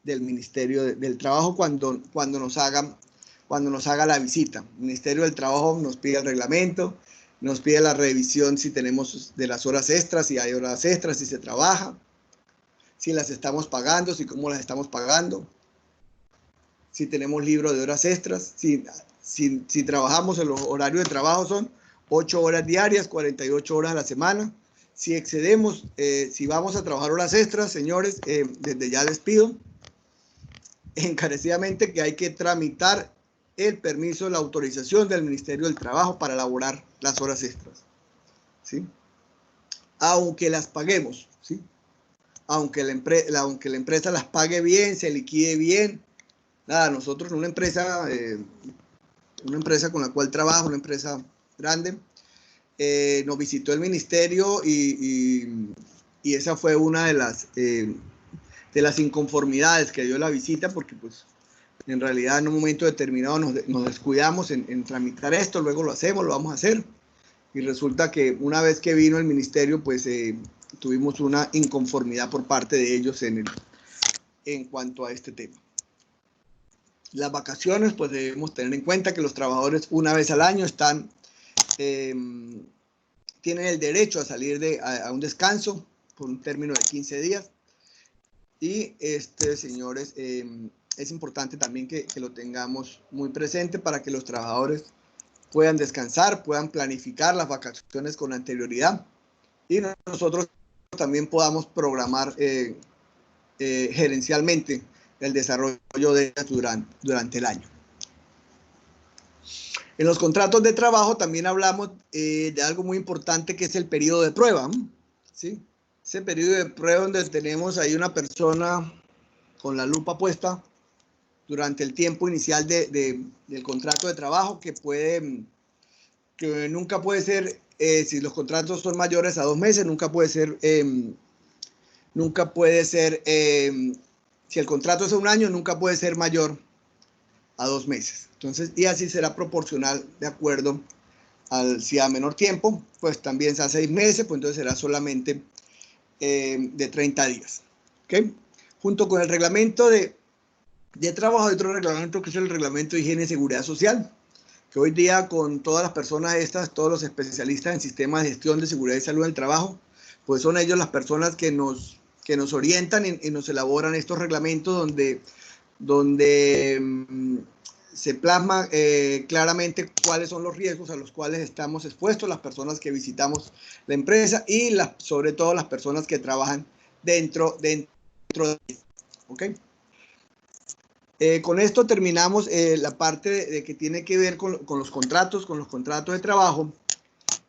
del Ministerio del Trabajo cuando nos haga la visita. El Ministerio del Trabajo nos pide el reglamento, nos pide la revisión si tenemos de las horas extras, si hay horas extras, si se trabaja, si las estamos pagando, si cómo las estamos pagando, si tenemos libro de horas extras, si trabajamos en los horarios de trabajo son 8 horas diarias, 48 horas a la semana. Si excedemos, si vamos a trabajar horas extras, señores, desde ya les pido encarecidamente que hay que tramitar el permiso, la autorización del Ministerio del Trabajo para elaborar las horas extras, ¿sí? Aunque las paguemos, ¿sí? Aunque la empresa las pague bien, se liquide bien. Nada, nosotros una empresa con la cual trabajo, una empresa grande, nos visitó el ministerio y esa fue una de las inconformidades que dio la visita, porque pues en realidad en un momento determinado nos descuidamos en tramitar esto, luego lo hacemos, lo vamos a hacer, y resulta que una vez que vino el ministerio, pues tuvimos una inconformidad por parte de ellos en cuanto a este tema. Las vacaciones, pues debemos tener en cuenta que los trabajadores una vez al año tienen el derecho a salir a un descanso por un término de 15 días. Y señores, es importante también que lo tengamos muy presente para que los trabajadores puedan descansar, puedan planificar las vacaciones con anterioridad y nosotros también podamos programar gerencialmente el desarrollo de ellas durante el año. En los contratos de trabajo también hablamos de algo muy importante que es el periodo de prueba, ¿sí? Ese periodo de prueba donde tenemos ahí una persona con la lupa puesta durante el tiempo inicial del contrato de trabajo que nunca puede ser, si los contratos son mayores a 2 meses, nunca puede ser, si el contrato es a 1 año, nunca puede ser mayor a 2 meses. Entonces, y así será proporcional de acuerdo si a menor tiempo, pues también sea 6 meses, pues entonces será solamente de 30 días. ¿Okay? Junto con el reglamento de trabajo, hay otro reglamento que es el reglamento de higiene y seguridad social, que hoy día con todas las personas todos los especialistas en sistemas de gestión de seguridad y salud del trabajo, pues son ellos las personas que nos orientan y nos elaboran estos reglamentos donde se plasma claramente cuáles son los riesgos a los cuales estamos expuestos las personas que visitamos la empresa y sobre todo las personas que trabajan dentro de ¿ok? Con esto terminamos la parte de que tiene que ver con los contratos de trabajo.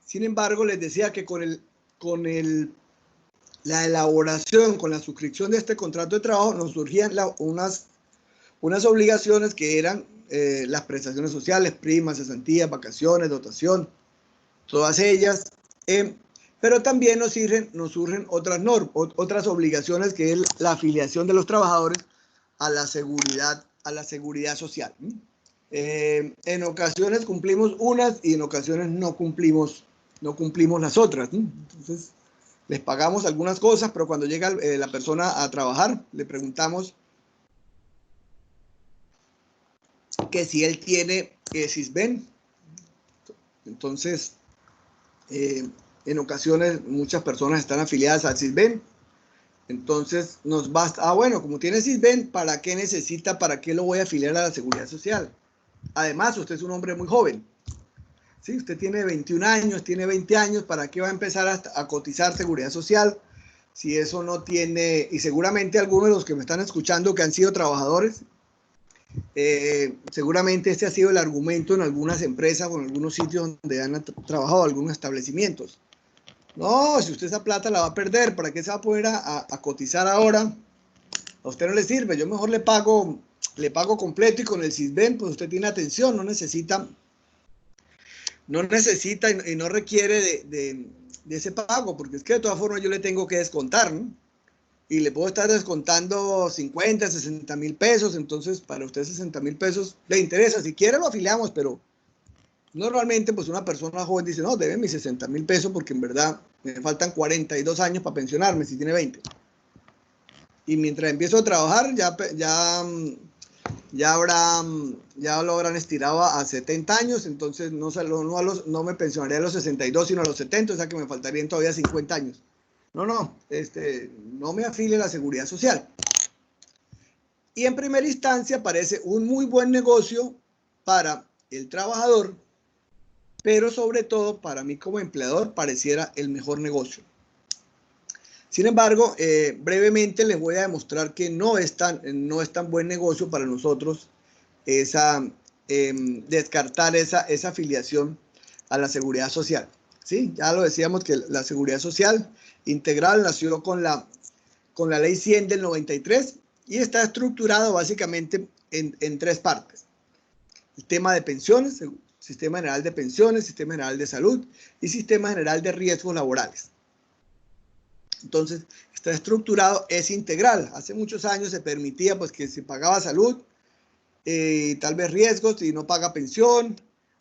Sin embargo, les decía que con la elaboración, con la suscripción de este contrato de trabajo, nos surgían unas obligaciones que eran las prestaciones sociales, primas, cesantías, vacaciones, dotación, todas ellas. Pero también nos surgen otras obligaciones, que es la afiliación de los trabajadores a la seguridad social. En ocasiones cumplimos unas y en ocasiones no cumplimos las otras. Entonces, les pagamos algunas cosas, pero cuando llega la persona a trabajar, le preguntamos que si él tiene SISBEN. Entonces, En ocasiones muchas personas están afiliadas al Sisbén. Entonces nos basta, bueno, como tiene Sisbén, ¿para qué necesita, para qué lo voy a afiliar a la Seguridad Social? Además, usted es un hombre muy joven. ¿Sí? Usted tiene 21 años, tiene 20 años, ¿para qué va a empezar a cotizar Seguridad Social? Si eso no tiene, y seguramente algunos de los que me están escuchando que han sido trabajadores, seguramente este ha sido el argumento en algunas empresas o en algunos sitios donde han trabajado algunos establecimientos. No, si usted esa plata la va a perder, ¿para qué se va a poner a cotizar ahora? A usted no le sirve, yo mejor le pago completo y con el Sisbén, pues usted tiene atención, no necesita y no requiere de ese pago, porque es que de todas formas yo le tengo que descontar, ¿no? Y le puedo estar descontando 50, 60 mil pesos, entonces para usted 60 mil pesos le interesa, si quiere lo afiliamos, pero normalmente pues una persona joven dice, no, debe mis 60 mil pesos porque en verdad me faltan 42 años para pensionarme si tiene 20. Y mientras empiezo a trabajar ya lo habrán estirado a 70 años, entonces no me pensionaría a los 62, sino a los 70, o sea que me faltarían todavía 50 años. No me afilie a la Seguridad Social. Y en primera instancia parece un muy buen negocio para el trabajador, pero sobre todo para mí como empleador pareciera el mejor negocio. Sin embargo, brevemente les voy a demostrar que no es tan buen negocio para nosotros descartar esa afiliación a la Seguridad Social. ¿Sí? Ya lo decíamos que la Seguridad Social Integral nació con la Ley 100 del 93 y está estructurado básicamente en tres partes. El tema de pensiones, Sistema General de Pensiones, Sistema General de Salud y Sistema General de Riesgos Laborales. Entonces, está estructurado, es integral. Hace muchos años se permitía pues, que se pagaba salud, tal vez riesgos y no paga pensión,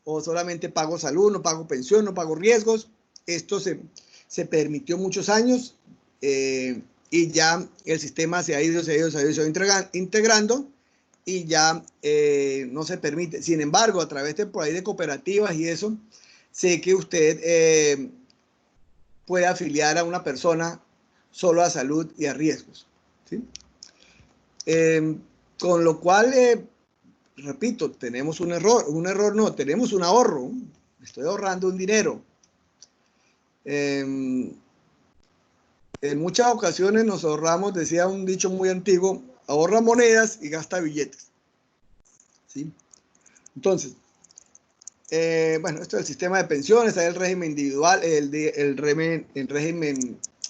o solamente pago salud, no pago pensión, no pago riesgos. Esto se permitió muchos años y ya el sistema se ha ido integrando y ya no se permite. Sin embargo, a través de por ahí de cooperativas y eso, sé que usted puede afiliar a una persona solo a salud y a riesgos. ¿Sí? Con lo cual, repito, tenemos tenemos un ahorro. Estoy ahorrando un dinero. En muchas ocasiones nos ahorramos, decía un dicho muy antiguo, ahorra monedas y gasta billetes. ¿Sí? Entonces, bueno, esto es el sistema de pensiones, hay el régimen individual, el régimen,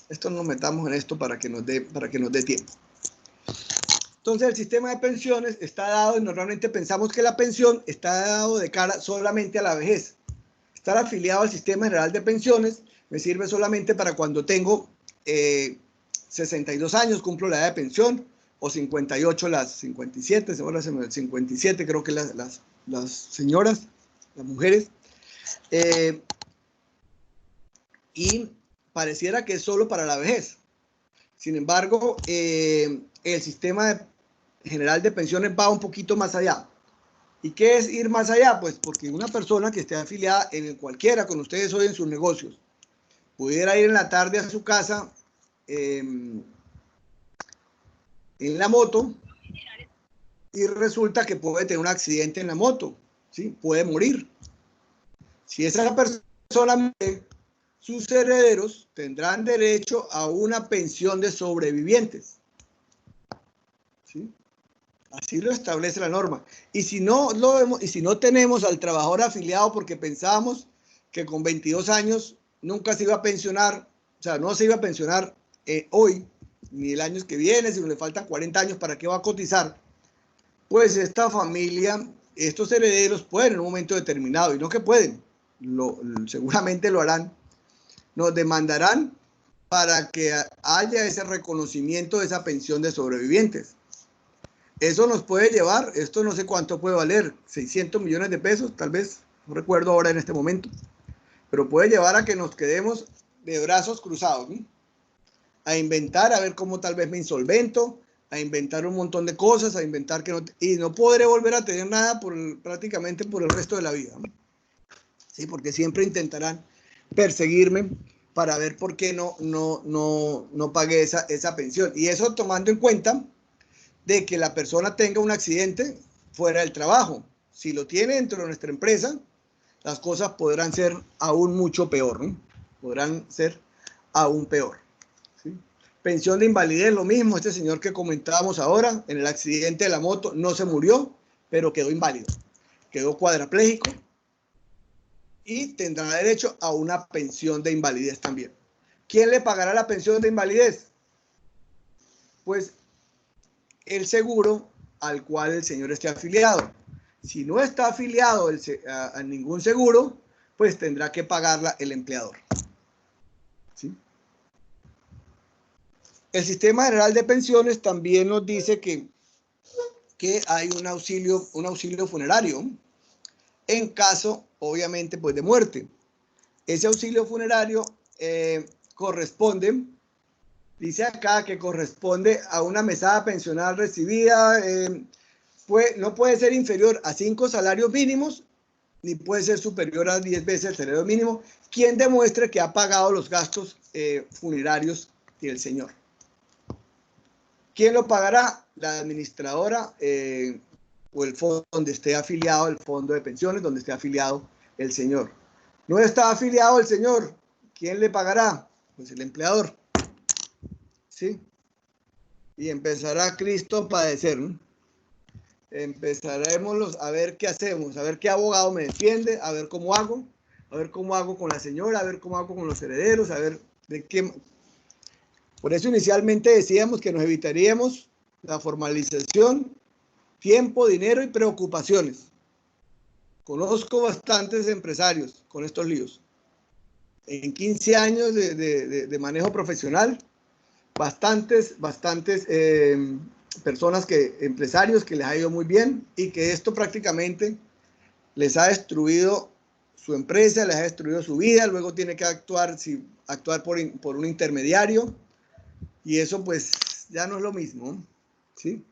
esto no nos metamos en esto para que nos dé tiempo. Entonces el sistema de pensiones está dado y normalmente pensamos que la pensión está dado de cara solamente a la vejez. Estar afiliado al sistema general de pensiones me sirve solamente para cuando tengo 62 años, cumplo la edad de pensión, o 58, las 57, ahora 57 creo que las señoras, las mujeres, y pareciera que es solo para la vejez. Sin embargo, el sistema general de pensiones va un poquito más allá. ¿Y qué es ir más allá? Pues porque una persona que esté afiliada en cualquiera con ustedes hoy en sus negocios, pudiera ir en la tarde a su casa en la moto y resulta que puede tener un accidente en la moto, ¿sí? Puede morir. Si esa persona muere, sus herederos tendrán derecho a una pensión de sobrevivientes. ¿Sí? Así lo establece la norma. Y si no tenemos al trabajador afiliado porque pensábamos que con 22 años nunca se iba a pensionar, o sea, no se iba a pensionar hoy, ni el año que viene, si le faltan 40 años, ¿para qué va a cotizar? Pues esta familia, estos herederos pueden en un momento determinado, y no que pueden, seguramente lo harán, nos demandarán para que haya ese reconocimiento de esa pensión de sobrevivientes. Eso nos puede llevar, esto no sé cuánto puede valer, 600 millones de pesos, tal vez, no recuerdo ahora en este momento, pero puede llevar a que nos quedemos de brazos cruzados, ¿sí? A inventar, a ver cómo tal vez me insolvento, a inventar un montón de cosas, a inventar que no podré volver a tener nada prácticamente por el resto de la vida, ¿no? Sí, porque siempre intentarán perseguirme para ver por qué no pagué esa pensión. Y eso tomando en cuenta de que la persona tenga un accidente fuera del trabajo. Si lo tiene dentro de nuestra empresa, las cosas podrán ser aún mucho peor, ¿no? Podrán ser aún peor, ¿sí? Pensión de invalidez, lo mismo. Este señor que comentábamos ahora, en el accidente de la moto, no se murió, pero quedó inválido, quedó cuadraplégico y tendrá derecho a una pensión de invalidez también. ¿Quién le pagará la pensión de invalidez? Pues el seguro al cual el señor esté afiliado. Si no está afiliado a ningún seguro, pues tendrá que pagarla el empleador, ¿sí? El Sistema General de Pensiones también nos dice que hay un auxilio funerario en caso, obviamente, pues de muerte. Ese auxilio funerario corresponde, dice acá que corresponde a una mesada pensional recibida, no puede ser inferior a 5 salarios mínimos, ni puede ser superior a 10 veces el salario mínimo, quien demuestre que ha pagado los gastos funerarios del señor. ¿Quién lo pagará? La administradora o el fondo donde esté afiliado, el fondo de pensiones donde esté afiliado el señor. No está afiliado el señor, ¿quién le pagará? Pues el empleador, ¿sí? Y empezará Cristo a padecer, ¿no? Empezaremos a ver qué hacemos, a ver qué abogado me defiende, a ver cómo hago con la señora, a ver cómo hago con los herederos, a ver de qué. Por eso inicialmente decíamos que nos evitaríamos la formalización, tiempo, dinero y preocupaciones. Conozco bastantes empresarios con estos líos. En 15 años de manejo profesional, bastantes personas empresarios que les ha ido muy bien y que esto prácticamente les ha destruido su empresa, les ha destruido su vida, luego tiene que actuar por un intermediario y eso pues ya no es lo mismo, ¿sí?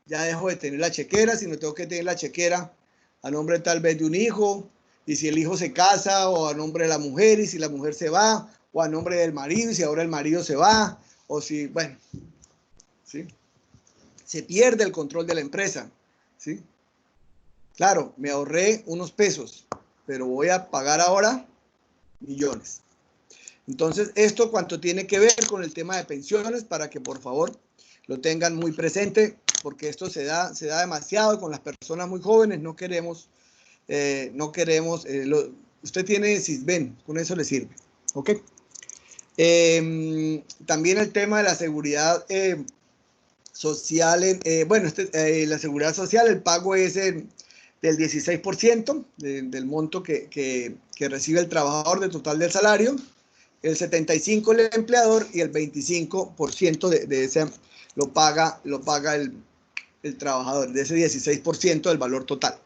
Ya dejo de tener la chequera, sino tengo que tener la chequera a nombre tal vez de un hijo, y si el hijo se casa, o a nombre de la mujer, y si la mujer se va, o a nombre del marido, y si ahora el marido se va, o si, bueno, ¿sí? Se pierde el control de la empresa, ¿sí? Claro, me ahorré unos pesos, pero voy a pagar ahora millones. Entonces, esto cuanto tiene que ver con el tema de pensiones, para que por favor lo tengan muy presente, porque esto se da demasiado con las personas muy jóvenes. No queremos, usted tiene Sisbén, con eso le sirve, ¿ok? También el tema de la seguridad social, la seguridad social, el pago es del 16% del monto que recibe el trabajador del total del salario, el 75% el empleador y el 25% de ese lo paga el trabajador, de ese 16% del valor total.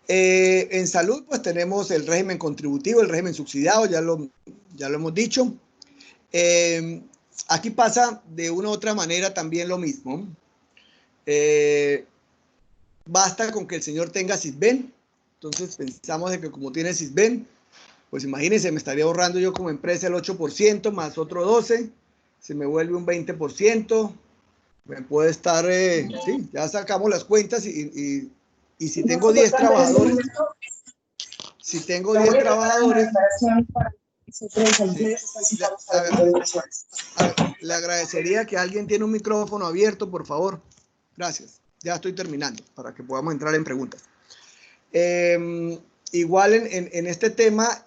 En salud, pues tenemos el régimen contributivo, el régimen subsidiado, ya lo hemos dicho. Aquí pasa de una u otra manera también lo mismo. Basta con que el señor tenga Sisbén. Entonces pensamos de que como tiene Sisbén, pues imagínense, me estaría ahorrando yo como empresa el 8% más otro 12%, se me vuelve un 20%, me puede estar, sí, ya sacamos las cuentas y si tengo 10 trabajadores, le agradecería que alguien tiene un micrófono abierto, por favor. Gracias. Ya estoy terminando para que podamos entrar en preguntas. Igual en este tema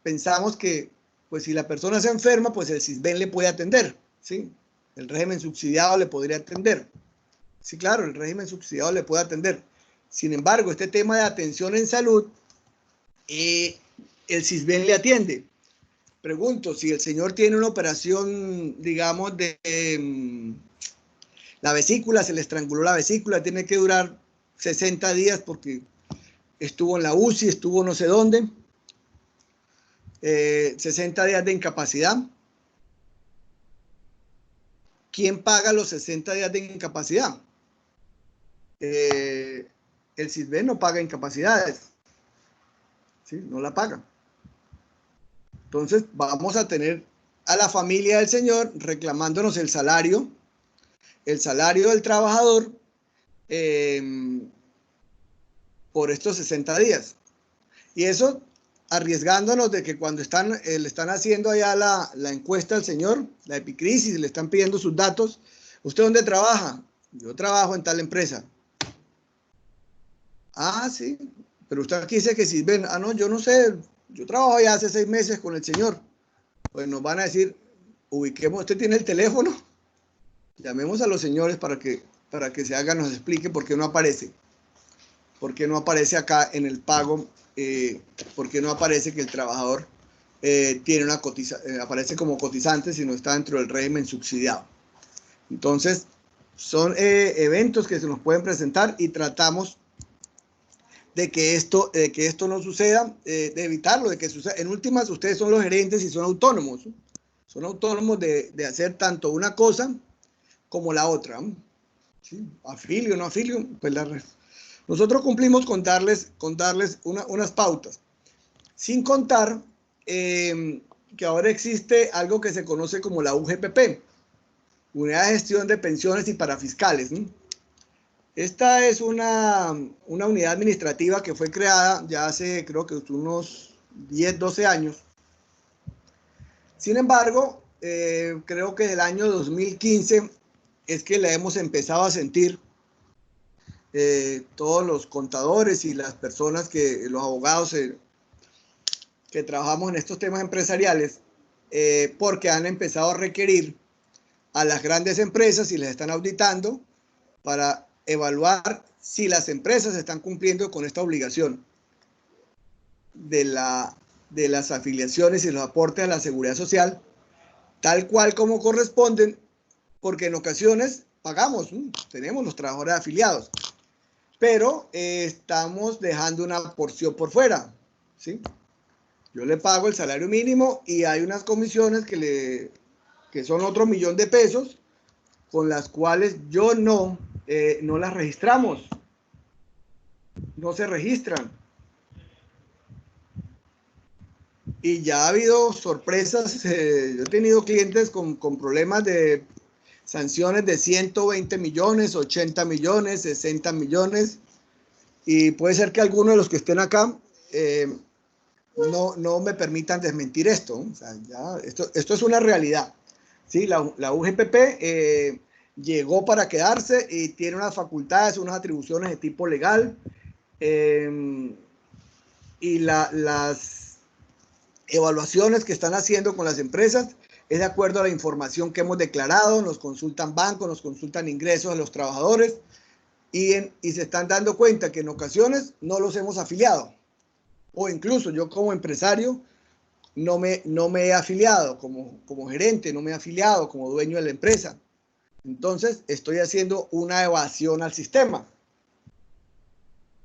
pensamos que pues si la persona se enferma, pues el Sisbén le puede atender, ¿sí? El régimen subsidiado le podría atender. Sí, claro, el régimen subsidiado le puede atender. Sin embargo, este tema de atención en salud, el Sisbén le atiende. Pregunto, si el señor tiene una operación, digamos, de la vesícula, se le estranguló la vesícula, tiene que durar 60 días porque estuvo en la UCI, estuvo no sé dónde, 60 días de incapacidad. ¿Quién paga los 60 días de incapacidad? El Sisbén no paga incapacidades, ¿sí? No la paga. Entonces vamos a tener a la familia del señor reclamándonos el salario del trabajador por estos 60 días. Y eso arriesgándonos de que cuando le están haciendo allá la encuesta al señor, la Epicrisis, le están pidiendo sus datos. ¿Usted dónde trabaja? Yo trabajo en tal empresa. Ah, sí, pero usted aquí dice que si ven, no, yo no sé, yo trabajo ya hace 6 meses con el señor. Pues nos van a decir, ubiquemos, usted tiene el teléfono, llamemos a los señores para que se haga, nos explique por qué no aparece. ¿Por qué no aparece acá en el pago? ¿Por qué no aparece que el trabajador tiene una aparece como cotizante si no está dentro del régimen subsidiado? Entonces, son eventos que se nos pueden presentar y tratamos de que esto no suceda, de evitarlo, de que suceda. En últimas, ustedes son los gerentes y son autónomos. Son autónomos de hacer tanto una cosa como la otra. ¿Sí? Afilio, no afilio, pues nosotros cumplimos con darles unas pautas. Sin contar que ahora existe algo que se conoce como la UGPP, Unidad de Gestión de Pensiones y Parafiscales, ¿no? Esta es una unidad administrativa que fue creada ya hace, creo que unos 10, 12 años. Sin embargo, creo que del año 2015 es que la hemos empezado a sentir todos los contadores y las personas los abogados que trabajamos en estos temas empresariales, porque han empezado a requerir a las grandes empresas y les están auditando para evaluar si las empresas están cumpliendo con esta obligación de las afiliaciones y los aportes a la seguridad social, tal cual como corresponden, porque en ocasiones pagamos, tenemos los trabajadores afiliados, pero estamos dejando una porción por fuera, ¿sí? Yo le pago el salario mínimo y hay unas comisiones que son otro $1.000.000 con las cuales yo no las registramos, no se registran. Y ya ha habido sorpresas, yo he tenido clientes con problemas de sanciones de 120 millones, 80 millones, 60 millones, y puede ser que algunos de los que estén acá no me permitan desmentir esto. O sea, esto es una realidad. ¿Sí? La UGPP llegó para quedarse y tiene unas facultades, unas atribuciones de tipo legal, y las evaluaciones que están haciendo con las empresas es de acuerdo a la información que hemos declarado. Nos consultan bancos, nos consultan ingresos de los trabajadores y se están dando cuenta que en ocasiones no los hemos afiliado, o incluso yo como empresario no me he afiliado, como gerente no me he afiliado, como dueño de la empresa. Entonces estoy haciendo una evasión al sistema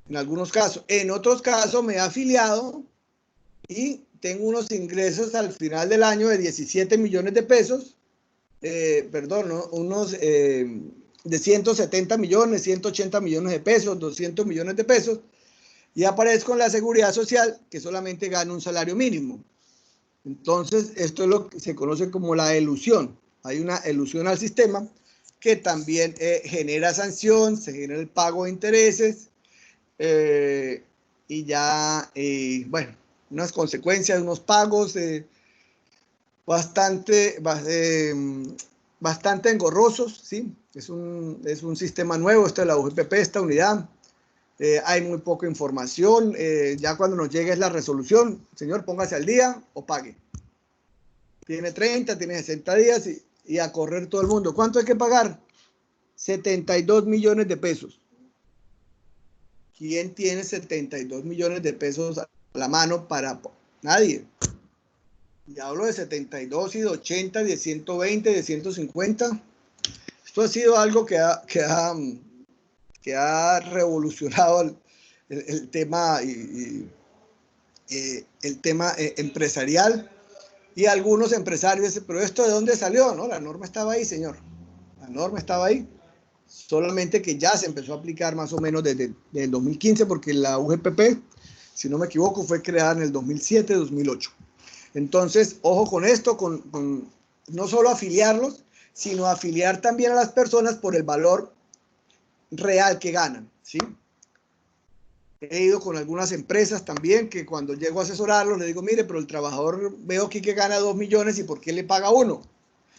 en algunos casos. En otros casos me he afiliado y tengo unos ingresos al final del año de 17 millones de pesos, de 170 millones, 180 millones de pesos, 200 millones de pesos, y aparezco en la seguridad social que solamente gano un salario mínimo. Entonces, esto es lo que se conoce como la elusión. Hay una elusión al sistema que también genera sanción, se genera el pago de intereses, y ya, bueno, unas consecuencias, unos pagos bastante engorrosos, ¿sí? Es un sistema nuevo, esta es la UGPP, esta unidad. Hay muy poca información. Ya cuando nos llegue es la resolución, señor, póngase al día o pague. Tiene 30, tiene 60 días y a correr todo el mundo. ¿Cuánto hay que pagar? 72 millones de pesos. ¿Quién tiene 72 millones de pesos a la mano para nadie? Y hablo de 72 y de 80, de 120, de 150. Esto ha sido algo que ha revolucionado el tema el tema empresarial, y algunos empresarios dicen, pero ¿esto de dónde salió? No, la norma estaba ahí, señor. La norma estaba ahí, solamente que ya se empezó a aplicar más o menos desde el 2015, porque la UGPP, si no me equivoco, fue creada en el 2007-2008. Entonces, ojo con esto, con no solo afiliarlos, sino afiliar también a las personas por el valor real que ganan, ¿sí? He ido con algunas empresas también que cuando llego a asesorarlos le digo, mire, pero el trabajador veo aquí que gana 2 millones y ¿por qué le paga 1?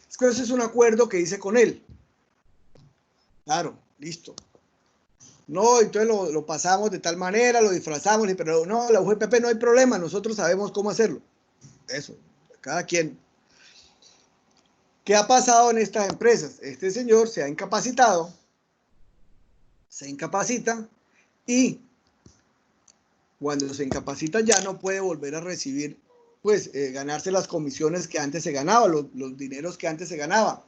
Es que ese es un acuerdo que hice con él. Claro, listo. No, entonces lo pasamos de tal manera, lo disfrazamos, pero no, la UGPP no hay problema, nosotros sabemos cómo hacerlo. Eso, cada quien. ¿Qué ha pasado en estas empresas? Este señor se ha incapacitado, se incapacita y cuando se incapacita ya no puede volver a recibir, pues, ganarse las comisiones que antes se ganaba, los dineros que antes se ganaba.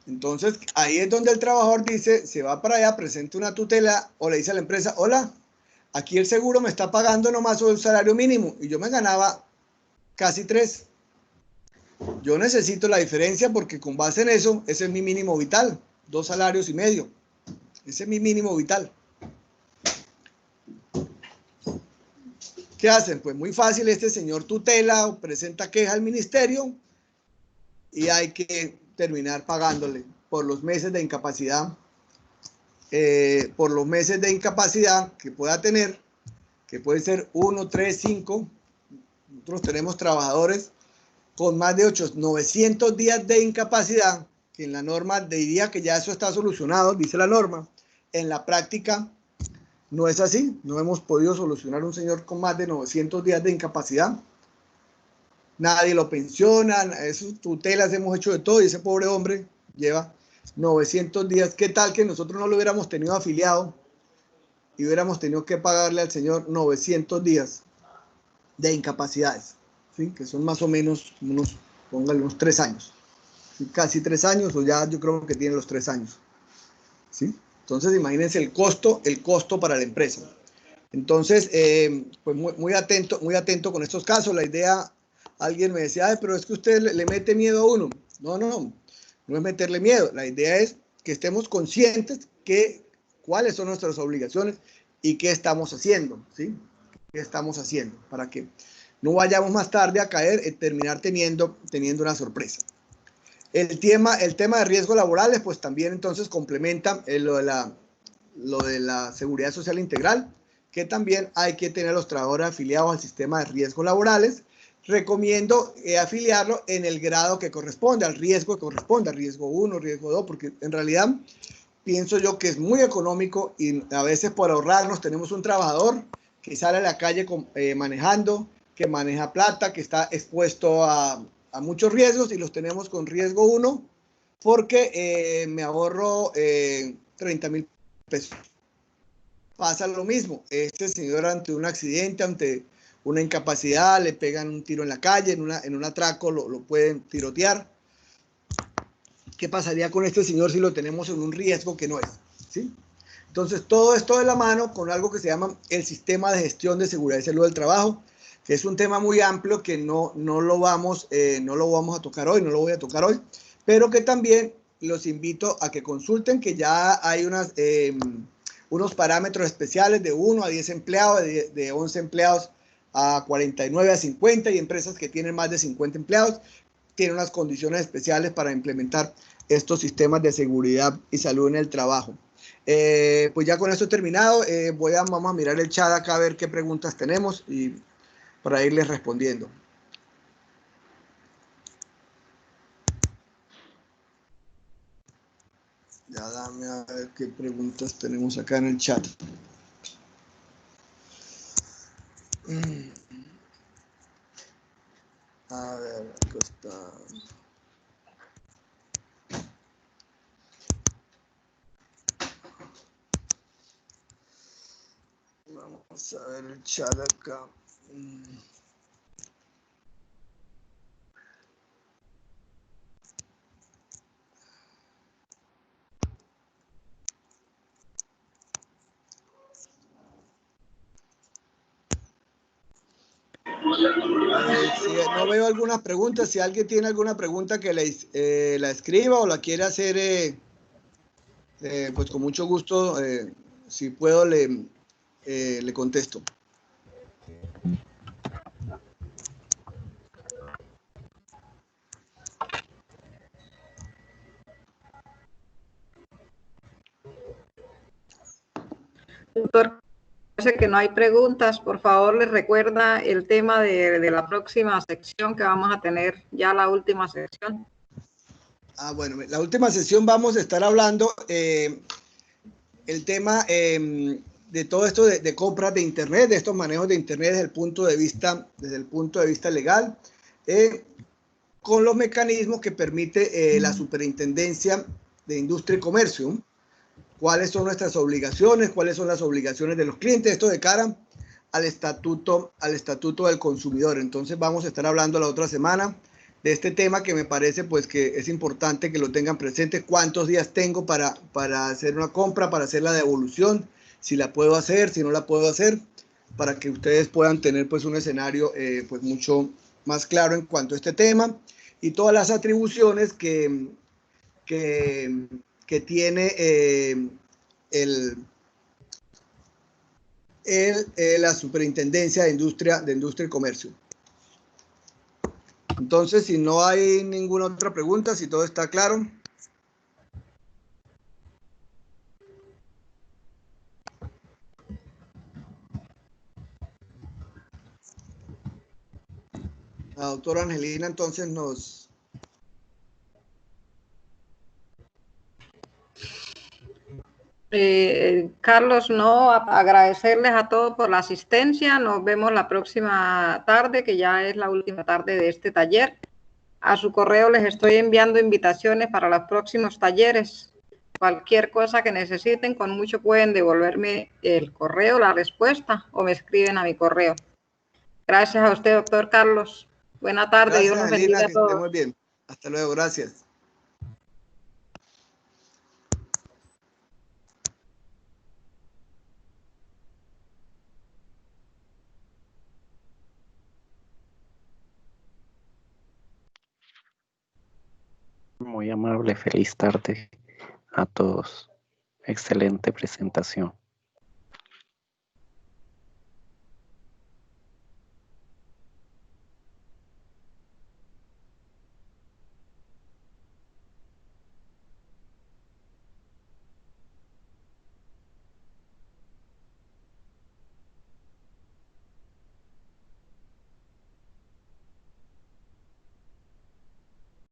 Entonces, ahí es donde el trabajador dice, se va para allá, presenta una tutela o le dice a la empresa, hola, aquí el seguro me está pagando nomás un salario mínimo y yo me ganaba casi 3. Yo necesito la diferencia porque con base en eso, ese es mi mínimo vital, 2 salarios y medio. Ese es mi mínimo vital. ¿Qué hacen? Pues muy fácil, este señor tutela o presenta queja al ministerio y hay que terminar pagándole por los meses de incapacidad, que pueda tener, que puede ser 1, 3, 5. Nosotros tenemos trabajadores con más de 900 días de incapacidad, que en la norma diría que ya eso está solucionado, dice la norma. En la práctica no es así, no hemos podido solucionar un señor con más de 900 días de incapacidad. Nadie lo pensiona, esas tutelas hemos hecho de todo y ese pobre hombre lleva 900 días. ¿Qué tal que nosotros no lo hubiéramos tenido afiliado y hubiéramos tenido que pagarle al señor 900 días de incapacidades? ¿Sí? Que son más o menos póngale unos 3 años. ¿Sí? Casi 3 años, o ya yo creo que tiene los 3 años. ¿Sí? Entonces imagínense el costo para la empresa. Entonces, pues muy atento con estos casos. La idea, alguien me decía, pero es que usted le mete miedo a uno. No es meterle miedo. La idea es que estemos conscientes que cuáles son nuestras obligaciones y qué estamos haciendo, ¿sí? ¿Qué estamos haciendo? Para que no vayamos más tarde a caer y terminar teniendo una sorpresa. El tema de riesgos laborales, pues también entonces complementa lo de la seguridad social integral, que también hay que tener a los trabajadores afiliados al sistema de riesgos laborales. Recomiendo afiliarlo en el grado que corresponde, al riesgo que corresponde, riesgo 1, riesgo 2, porque en realidad pienso yo que es muy económico y a veces por ahorrarnos tenemos un trabajador que sale a la calle manejando, que maneja plata, que está expuesto a muchos riesgos y los tenemos con riesgo 1 porque me ahorro 30,000 pesos. Pasa lo mismo, este señor ante un accidente, ante una incapacidad, le pegan un tiro en la calle, en un atraco lo pueden tirotear. ¿Qué pasaría con este señor si lo tenemos en un riesgo que no es? ¿Sí? Entonces, todo esto de la mano con algo que se llama el sistema de gestión de seguridad y salud del trabajo, que es un tema muy amplio que no lo vamos a tocar hoy, no lo voy a tocar hoy, pero que también los invito a que consulten, que ya hay unos parámetros especiales de 1 a 10 empleados, de 11 empleados a 49 a 50 y empresas que tienen más de 50 empleados tienen unas condiciones especiales para implementar estos sistemas de seguridad y salud en el trabajo. Pues ya con esto he terminado. Vamos a mirar el chat acá a ver qué preguntas tenemos y para irles respondiendo. Ya dame a ver qué preguntas tenemos acá en el chat. A ver, acá está. Vamos a ver el chat acá. Si no veo algunas preguntas, si alguien tiene alguna pregunta que la escriba o la quiere hacer, pues con mucho gusto, si puedo le contesto. doctor, parece que no hay preguntas. Por favor, les recuerda el tema de la próxima sección que vamos a tener, ya la última sección. Bueno, la última sesión vamos a estar hablando el tema de todo esto de compras de Internet, de estos manejos de Internet desde el punto de vista legal, con los mecanismos que permite la Superintendencia de Industria y Comercio. ¿Cuáles son nuestras obligaciones? ¿Cuáles son las obligaciones de los clientes? Esto de cara al estatuto del consumidor. Entonces vamos a estar hablando la otra semana de este tema que me parece pues que es importante que lo tengan presente. ¿Cuántos días tengo para hacer una compra, para hacer la devolución? Si la puedo hacer, si no la puedo hacer, para que ustedes puedan tener pues un escenario pues mucho más claro en cuanto a este tema y todas las atribuciones que tiene la Superintendencia de Industria y Comercio. Entonces, si no hay ninguna otra pregunta, si todo está claro. La doctora Angelina entonces nos... Carlos, no, agradecerles a todos por la asistencia. Nos vemos la próxima tarde, que ya es la última tarde de este taller. A su correo les estoy enviando invitaciones para los próximos talleres. Cualquier cosa que necesiten, con mucho pueden devolverme el correo, la respuesta, o me escriben a mi correo. Gracias a usted, doctor Carlos. Buena tarde. Gracias, Dios los Angelina, bendiga a que todos. esté muy bien. Hasta luego, gracias. Muy amable, feliz tarde a todos. Excelente presentación.